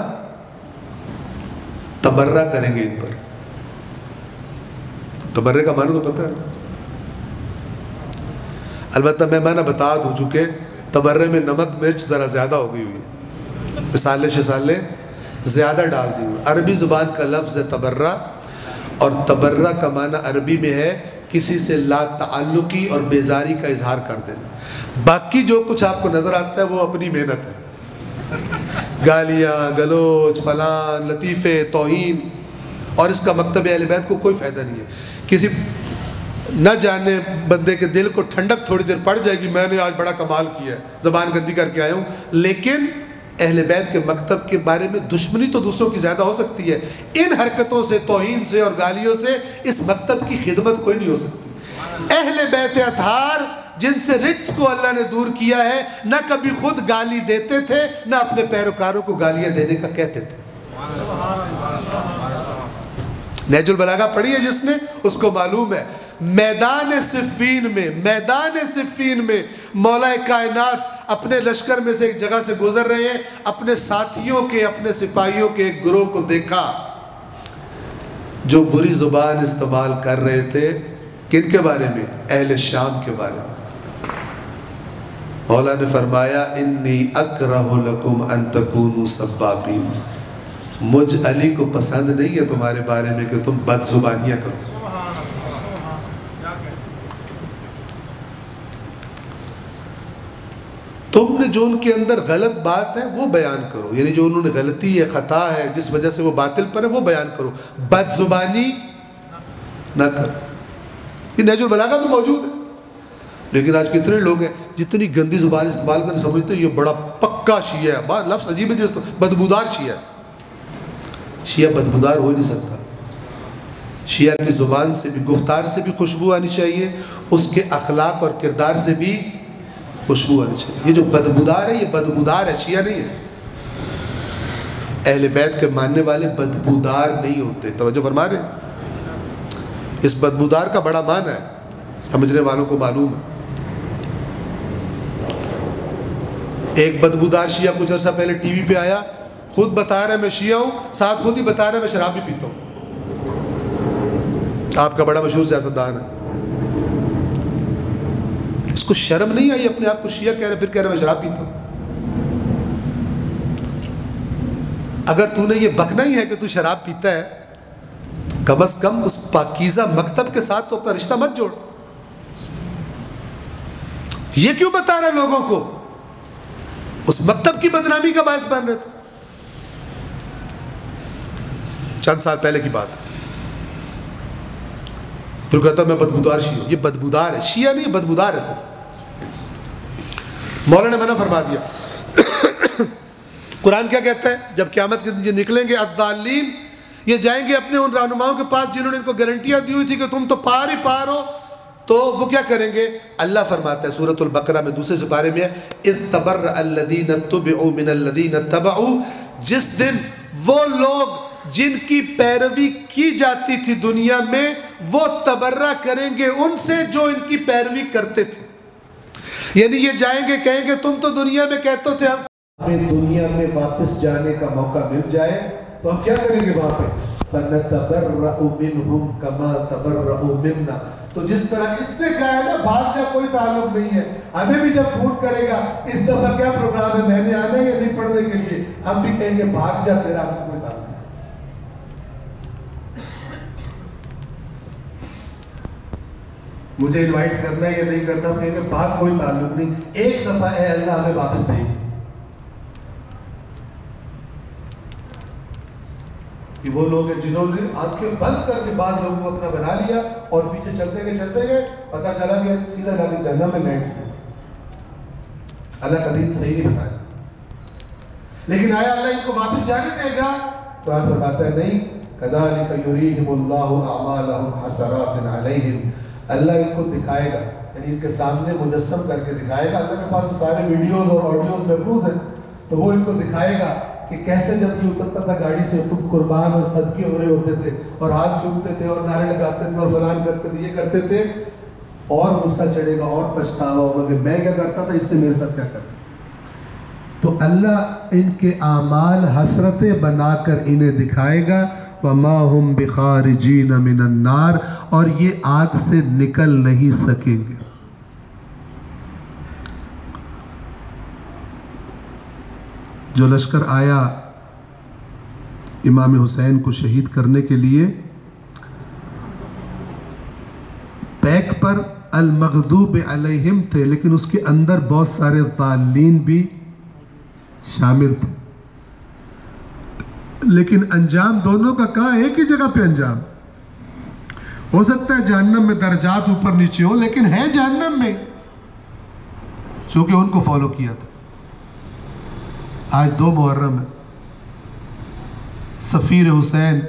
تبرہ کریں گے ان پر۔ تبرہ کا معنی تو پتہ ہے، البتہ میں معنی بتا دوں چونکہ تبرہ میں نمک مرچ ذرا زیادہ ہو گئی ہوئی ہے، مسالے شسالے زیادہ ڈال دی ہوئی۔ عربی زبان کا لفظ ہے تبرہ، اور تبرہ کا معنی عربی میں ہے کسی سے لا تعلقی اور بیزاری کا اظہار کر دینا۔ باقی جو کچھ آپ کو نظر آتا ہے وہ اپنی محنت ہے، گالیاں گلوچ فلان لطیفے توہین، اور اس کا مکتب اہل بیت کو کوئی فائدہ نہیں ہے۔ کسی نہ جانے بندے کے دل کو ٹھنڈک تھوڑی دیر پڑ جائے گی، میں نے آج بڑا کمال کیا ہے، زبان گندی کر کے آیا ہوں، لیکن اہل بیت کے مکتب کے بارے میں دشمنی تو دوسروں کی زیادہ ہو سکتی ہے، ان حرکتوں سے توہین سے اور گالیوں سے اس مکتب کی خدمت کوئی نہیں ہو سکتی۔ اہل بیت اطہار جن سے رجس کو اللہ نے دور کیا ہے، نہ کبھی خود گالی دیتے تھے نہ اپنے پیروکاروں کو گالیاں دینے کا کہتے تھے۔ نہج البلاغہ پڑھی ہے جس نے اس کو معلوم ہے، میدان صفین میں مولا کائنات اپنے لشکر میں سے ایک جگہ سے گزر رہے ہیں، اپنے ساتھیوں کے اپنے سپاہیوں کے ایک گروہ کو دیکھا جو بری زبان استعمال کر رہے تھے۔ کن کے بارے میں؟ اہل شام کے بارے میں۔ مولا نے فرمایا انی اکرہ لکم ان تکونوا سبابین، مجھ علی کو پسند نہیں ہے تمہارے بارے میں کہ تم بد زبانیاں کرو۔ تم نے جو ان کے اندر غلط بات ہے وہ بیان کرو، یعنی جو انہوں نے غلطی ہے خطا ہے جس وجہ سے وہ باطل پر ہے وہ بیان کرو، بد زبانی نہ کرو۔ یہ نہج البلاغہ میں موجود ہے، لیکن آج کتنے لوگ ہیں جتنی گندی زبان استعمال کرنے سمجھتے ہیں یہ بڑا پکا شیعہ ہے۔ بات لفظ عجیب ہے جو بدبودار شیعہ ہے۔ شیعہ بدبودار ہو نہیں سکتا، شیعہ کی زبان سے بھی گفتار سے بھی خوشبو آنی چاہیے، اس کے اخلاق اور کردار سے بھی خوشبو آنی چاہیے۔ یہ جو بدبودار ہے یہ بدبودار ہے، شیعہ نہیں ہے۔ اہل بیت کے ماننے والے بدبودار نہیں ہوتے، توجہ فرما رہے ہیں؟ اس بدبودار کا بڑا معنی ہے، سمجھنے والوں کو معلوم ہے۔ ایک بدبودار شیعہ کچھ عرصہ پہلے ٹی وی پہ آیا، خود بتا رہا ہے میں شیعہ ہوں، ساتھ خود ہی بتا رہا ہے میں شراب بھی پیتا ہوں۔ آپ کا بڑا مشہور سیاستدان ہے، اس کو شرم نہیں آئی، اپنے آپ کو شیعہ کہہ رہے پھر کہہ رہے میں شراب پیتا ہوں۔ اگر تو نے یہ بکنا ہی ہے کہ تو شراب پیتا ہے تو کم از کم اس پاکیزہ مکتب کے ساتھ تو اپنا رشتہ مت جوڑ. یہ کیوں بتا رہا لوگوں کو؟ اس مکتب کی بدنامی کا باعث بن رہے تھے. چند سال پہلے کی بات. پھر کہتا میں بدبودار شیعہ ہوں. یہ بدبودار ہے، شیعہ نہیں، بدبودار ہے سر. مولانا نے منع فرما دیا. قرآن کیا کہتا ہے؟ جب قیامت کے دن نکلیں گے الضالین، یہ جائیں گے اپنے ان رہنماؤں کے پاس جنہوں نے ان کو گارنٹیاں دی ہوئی تھی کہ تم تو پار ہی پار ہو. تو وہ کیا کریں گے؟ اللہ فرماتا ہے سورۃ البقرہ میں دوسرے سپارے میں، اذ تبرأ الذین اتبعوا من الذین اتبعوا، جس دن وہ لوگ جن کی پیروی کی جاتی تھی دنیا میں وہ تبرہ کریں گے ان سے جو ان کی پیروی کرتے تھے. یعنی یہ جائیں گے کہیں گے تم تو دنیا میں کہتے تھے ہمیں دنیا میں واپس جانے کا موقع مل جائے تو ہم کیا کریں گے وہاں پہ؟ فَنَتَبَرَّأُ مِنْهُمْ كَمَا تَبَرَّأُوا مِنَّا. تو جس طرح اس نے کہا ہے نا بھاگ جا، کوئی تعلق نہیں ہے. ہمیں بھی جب فون کرے گا اس دفعہ کیا پروگرام ہے، میں نے آنا ہے یا نہیں پڑھنے کے لیے، ہم بھی کہیں گے بھاگ جا، تیرا ہمیں کوئی تعلق نہیں. مجھے انوائٹ کرنا ہے یا نہیں کرنا، کہیں گے بھاگ، کوئی تعلق نہیں. ایک دفعہ اے اللہ ہمیں واپس دے. کہ وہ لوگ ہیں جنہوں نے آنکھیں بند کر کے بعض لوگوں کو اپنا بنا لیا اور پیچھے چلتے گئے پتہ چلا کہ سیدھا جا کے جہنم میں لینڈ کیا. اللہ کا دین صحیح نہیں بتایا. لیکن آیا اللہ ان کو واپس جانے دے گا؟ قرآن فرماتا ہے نہیں. كَذَلِكَ يُرِيهِمُ اللَّهُ أَعْمَالَهُم حَسَرَاتٍ عَلَيْهِمْ. اللہ ان کو دکھائے گا، یعنی ان کے سامنے مجسم کر کے دکھائے گا. اللہ کے پاس سارے ویڈیوز اور آڈیوز محفوظ ہیں تو وہ ان کو دکھائے گا کہ کیسے جب یہ اترتا تھا گاڑی سے تم قربان اور صدقے ہو رہے ہوتے تھے اور ہاتھ چومتے تھے اور نعرے لگاتے تھے اور فلان کرتے تھے، یہ کرتے تھے، اور غصہ چڑھے گا اور پچھتاوا ہوگا کہ میں کیا کرتا تھا، اس نے میرے ساتھ کیا کرتا. تو اللہ ان کے اعمال حسرتیں بنا کر انہیں دکھائے گا. وَمَا هُمْ بِخَارِجِينَ مِنَ النَّارِ، اور یہ آگ سے نکل نہیں سکیں گے. جو لشکر آیا امام حسین کو شہید کرنے کے لیے، پیک پر المغضوب علیہم تھے لیکن اس کے اندر بہت سارے ضالین بھی شامل تھے. لیکن انجام دونوں کا کہاں ایک ہی جگہ پہ انجام. ہو سکتا ہے جہنم میں درجات اوپر نیچے ہو لیکن ہے جہنم میں، چونکہ ان کو فالو کیا تھا. آج 2 محرم ہے. سفیر حسین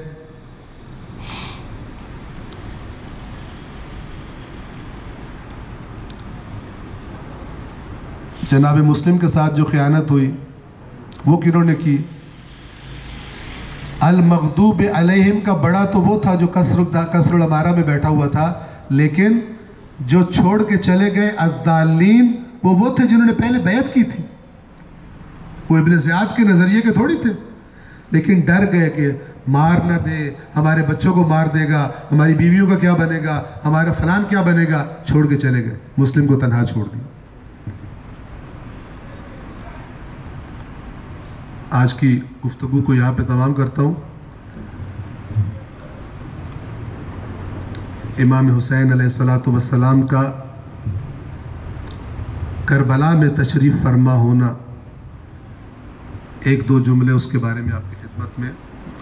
جناب مسلم کے ساتھ جو خیانت ہوئی وہ کنہوں نے کی؟ المغضوب علیہم کا بڑا تو وہ تھا جو کسر الامارہ میں بیٹھا ہوا تھا، لیکن جو چھوڑ کے چلے گئے الضالین وہ تھے جنہوں نے پہلے بیعت کی تھی. وہ ابن زیاد کے نظریے کے تھوڑی تھے، لیکن ڈر گئے کہ مار نہ دے، ہمارے بچوں کو مار دے گا، ہماری بیویوں کا کیا بنے گا، ہمارا فلان کیا بنے گا، چھوڑ کے چلے گئے. مسلم کو تنہا چھوڑ دیا. آج کی گفتگو کو یہاں پہ تمام کرتا ہوں. امام حسین علیہ السلام کا کربلا میں تشریف فرما ہونا، 1-2 جملے اس کے بارے میں آپ کی خدمت میں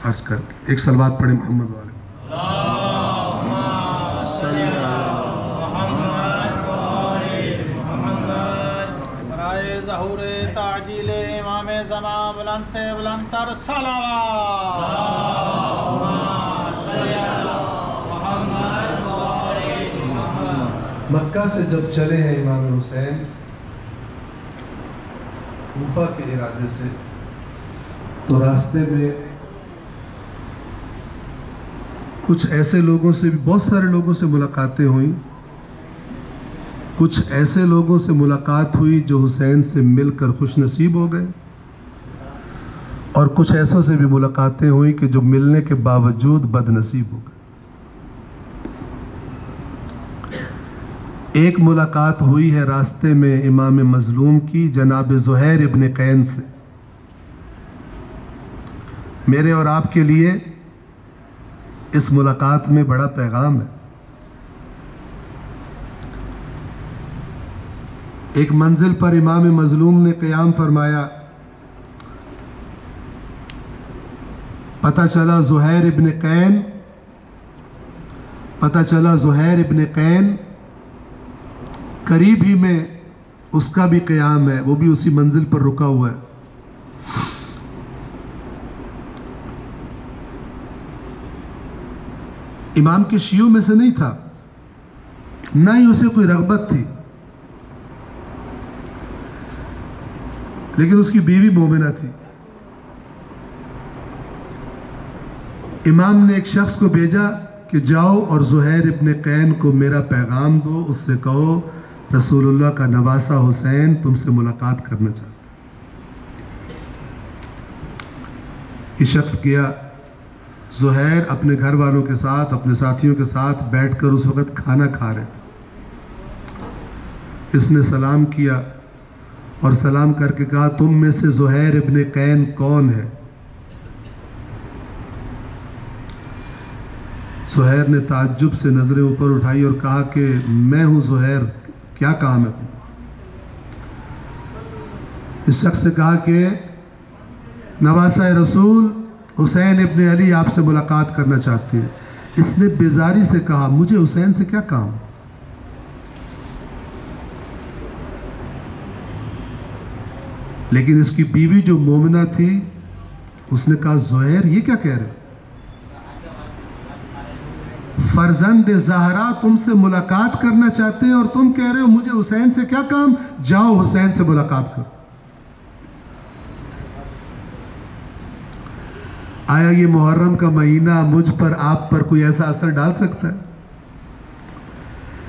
عرض کر کے ایک صلوات پڑھیں محمد والے. برائے ظہور تعجیل امام زمان بلند سے بلند تر صلوات. مکہ سے جب چلے ہیں امام حسین کوفہ کے ارادے سے، تو راستے میں کچھ ایسے لوگوں سے، بہت سارے لوگوں سے ملاقاتیں ہوئیں. کچھ ایسے لوگوں سے ملاقات ہوئی جو حسین سے مل کر خوش نصیب ہو گئے، اور کچھ ایسوں سے بھی ملاقاتیں ہوئیں کہ جو ملنے کے باوجود بد نصیب ہو گئے. ایک ملاقات ہوئی ہے راستے میں امام مظلوم کی جناب زہیر ابن قین سے. میرے اور آپ کے لیے اس ملاقات میں بڑا پیغام ہے. ایک منزل پر امام مظلوم نے قیام فرمایا. پتہ چلا زہیر ابن قین قریب ہی میں اس کا بھی قیام ہے، وہ بھی اسی منزل پر رکا ہوا ہے. امام کے شیعوں میں سے نہیں تھا، نہ ہی اسے کوئی رغبت تھی، لیکن اس کی بیوی مومنہ تھی. امام نے ایک شخص کو بھیجا کہ جاؤ اور زہیر ابن قین کو میرا پیغام دو، اس سے کہو رسول اللہ کا نواسہ حسین تم سے ملاقات کرنا چاہتا. یہ شخص گیا. زہیر اپنے گھر والوں کے ساتھ، اپنے ساتھیوں کے ساتھ بیٹھ کر اس وقت کھانا کھا رہے تھے. اس نے سلام کیا اور سلام کر کے کہا تم میں سے زہیر ابن قین کون ہے؟ زہیر نے تعجب سے نظریں اوپر اٹھائی اور کہا کہ میں ہوں زہیر، کیا کام ہے؟ اس شخص نے کہا کہ نواسہ رسول حسین ابن علی آپ سے ملاقات کرنا چاہتے ہیں. اس نے بیزاری سے کہا مجھے حسین سے کیا کام؟ لیکن اس کی بیوی جو مومنہ تھی اس نے کہا زہیر یہ کیا کہہ رہے؟ فرزند زہرا تم سے ملاقات کرنا چاہتے ہیں اور تم کہہ رہے ہو مجھے حسین سے کیا کام؟ جاؤ حسین سے ملاقات کرو. آیا یہ محرم کا مہینہ مجھ پر آپ پر کوئی ایسا اثر ڈال سکتا ہے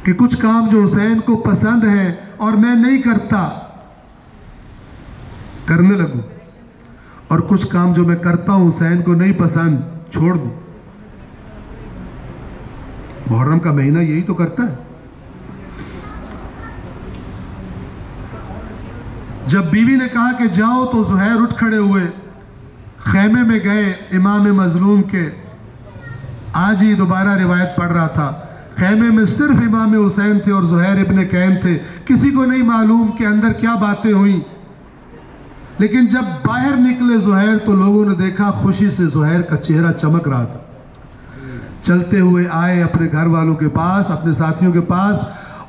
کہ کچھ کام جو حسین کو پسند ہیں اور میں نہیں کرتا کرنے لگوں، اور کچھ کام جو میں کرتا ہوں حسین کو نہیں پسند چھوڑ دوں؟ محرم کا مہینہ یہی تو کرتا ہے. جب بیوی نے کہا کہ جاؤ تو زہیر اٹھ کھڑے ہوئے، خیمے میں گئے امام مظلوم کے. آج ہی دوبارہ روایت پڑھ رہا تھا، خیمے میں صرف امام حسین تھے اور زہیر ابن قین تھے. کسی کو نہیں معلوم کہ اندر کیا باتیں ہوئیں، لیکن جب باہر نکلے زہیر تو لوگوں نے دیکھا خوشی سے زہیر کا چہرہ چمک رہا تھا. چلتے ہوئے آئے اپنے گھر والوں کے پاس، اپنے ساتھیوں کے پاس،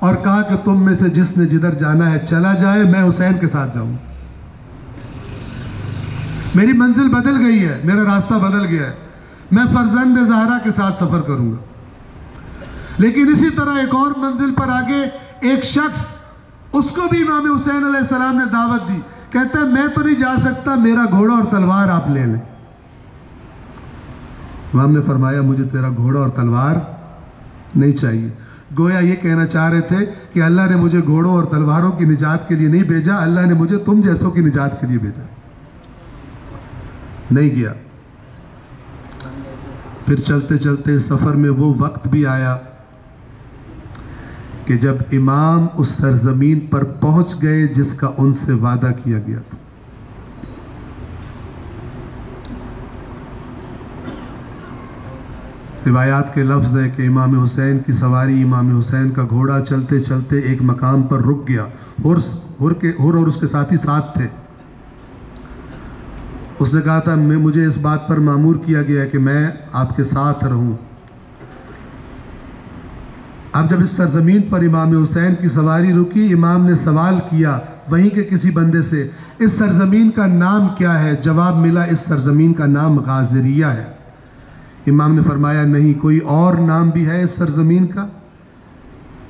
اور کہا کہ تم میں سے جس نے جدھر جانا ہے چلا جائے، میں حسین کے ساتھ جاؤں. میری منزل بدل گئی ہے، میرا راستہ بدل گیا ہے، میں فرزند زہرا کے ساتھ سفر کروں گا. لیکن اسی طرح ایک اور منزل پر آگے ایک شخص، اس کو بھی امام حسین علیہ السلام نے دعوت دی. کہتا ہے میں تو نہیں جا سکتا، میرا گھوڑا اور تلوار آپ لے لیں. امام نے فرمایا مجھے تیرا گھوڑا اور تلوار نہیں چاہیے. گویا یہ کہنا چاہ رہے تھے کہ اللہ نے مجھے گھوڑوں اور تلواروں کی نجات کے لیے نہیں بھیجا، اللہ نے مجھے تم جیسوں کی نجات کے لیے بھیجا. نہیں گیا. پھر چلتے چلتے سفر میں وہ وقت بھی آیا کہ جب امام اس سرزمین پر پہنچ گئے جس کا ان سے وعدہ کیا گیا تھا. روایات کے لفظ ہے کہ امام حسین کی سواری، امام حسین کا گھوڑا چلتے چلتے ایک مقام پر رک گیا. ہر اور اس کے ساتھی ساتھ تھے. اس نے کہا تھا مجھے اس بات پر مامور کیا گیا کہ میں آپ کے ساتھ رہوں. اب جب اس سرزمین پر امام حسین کی سواری رکی، امام نے سوال کیا وہیں کے کسی بندے سے، اس سرزمین کا نام کیا ہے؟ جواب ملا اس سرزمین کا نام غازریہ ہے. امام نے فرمایا نہیں، کوئی اور نام بھی ہے اس سرزمین کا؟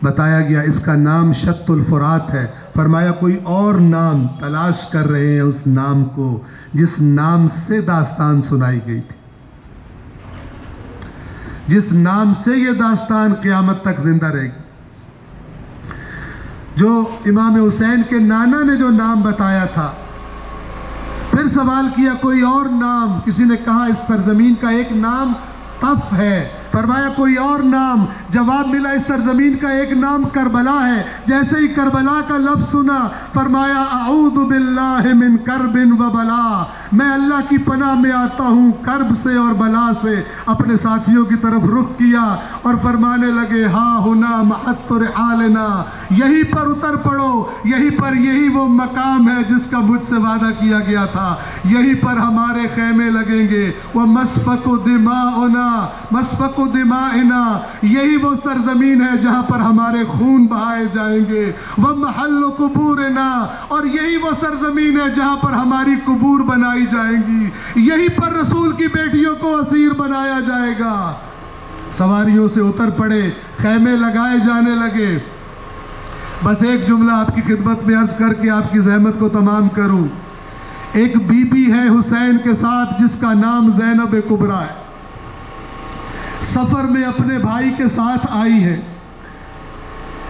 بتایا گیا اس کا نام شط الفرات ہے. فرمایا کوئی اور نام تلاش کر رہے ہیں اس نام کو جس نام سے داستان سنائی گئی تھی، جس نام سے یہ داستان قیامت تک زندہ رہے گی. جو امام حسین کے نانا نے جو نام بتایا تھا. پھر سوال کیا کوئی اور نام؟ کسی نے کہا اس سرزمین کا ایک نام طف ہے. فرمایا کوئی اور نام جواب ملا اس سرزمین کا ایک نام کربلا ہے. جیسے ہی کربلا کا لفظ سنا فرمایا اعوذ باللہ من کرب و بلا، میں اللہ کی پناہ میں آتا ہوں کرب سے اور بلا سے. اپنے ساتھیوں کی طرف رخ کیا اور فرمانے لگے ہا ہنا محط رحالنا، یہی پر اتر پڑو، یہی پر، یہی وہ مقام ہے جس کا مجھ سے وعدہ کیا گیا تھا، یہی پر ہمارے خیمے لگیں گے. وہ مسفک دماؤنا، مسفک دمائنا، یہی وہ سرزمین ہے جہاں پر ہمارے خون بہائے جائیں گے. وہ محل قبورنا، اور یہی وہ سرزمین ہے جہاں پر ہماری قبور بنائی جائیں گی، یہی پر رسول کی بیٹیوں کو اسیر بنایا جائے گا. سواریوں سے اتر پڑے، خیمے لگائے جانے لگے. بس ایک جملہ آپ کی خدمت میں عرض کر کے آپ کی زحمت کو تمام کروں. ایک بی بی ہے حسین کے ساتھ جس کا نام زینب کبریٰ ہے. سفر میں اپنے بھائی کے ساتھ آئی ہے.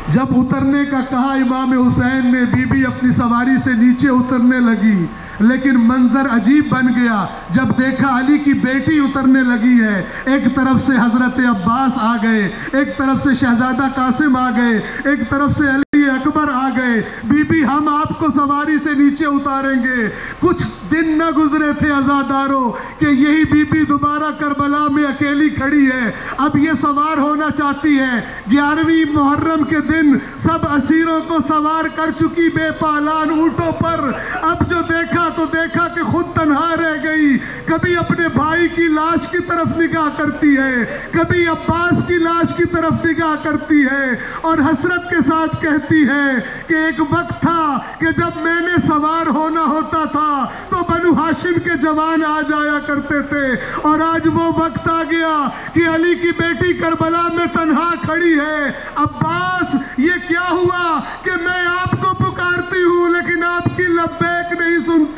جب اترنے کا کہا امام حسین نے، بی بی اپنی سواری سے نیچے اترنے لگی، لیکن منظر عجیب بن گیا. جب دیکھا علی کی بیٹی اترنے لگی ہے، ایک طرف سے حضرت عباس آ گئے، ایک طرف سے شہزادہ قاسم آ گئے، ایک طرف سے علی اکبر آ گئے. بی بی ہم آپ کو سواری سے نیچے اتاریں گے. کچھ دن نہ گزرے تھے عزاداروں کہ یہی بی بی دوبارہ کربلا میں اکیلی کھڑی ہے. اب یہ سوار ہونا چاہتی ہے. 11ویں محرم کے دن سب اسیروں کو سوار کر چکی بے پالان اونٹوں پر. اب جو دیکھا تو دیکھا کہ خود تنہا رہ گئی. کبھی اپنے بھائی کی لاش کی طرف نگاہ کرتی ہے، کبھی عباس کی لاش کی طرف نگاہ کرتی ہے، اور حسرت کے ساتھ کہتی ہے کہ ایک وقت تھا کہ جب میں نے سوار ہونا ہوتا تھا تو بنو ہاشم کے جوان آ جایا کرتے تھے، اور آج وہ وقت آ گیا کہ علی کی بیٹی کربلا میں تنہا کھڑی ہے. عباس یہ کیا ہوا کہ میں آپ کو پکارتی ہوں لیکن آپ کی لبیک نہیں سنتی.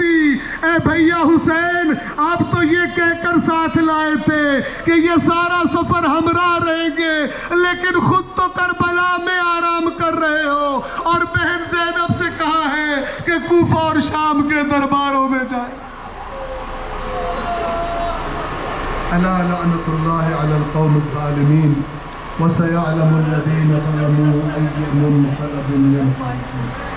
اے بھیا حسین، آپ تو یہ کہہ کر ساتھ لائے تھے کہ یہ سارا سفر ہمراہ رہیں گے، لیکن خود تو کربلا میں آرام کر رہے ہو. اور بہن زینب سے کہا ہے کہ کوفہ اور شام کے درباروں میں جائے. الا لعنت اللہ علی القوم الظالمین وسيعلم الذين ظلموا أي منقلب ينقلبون.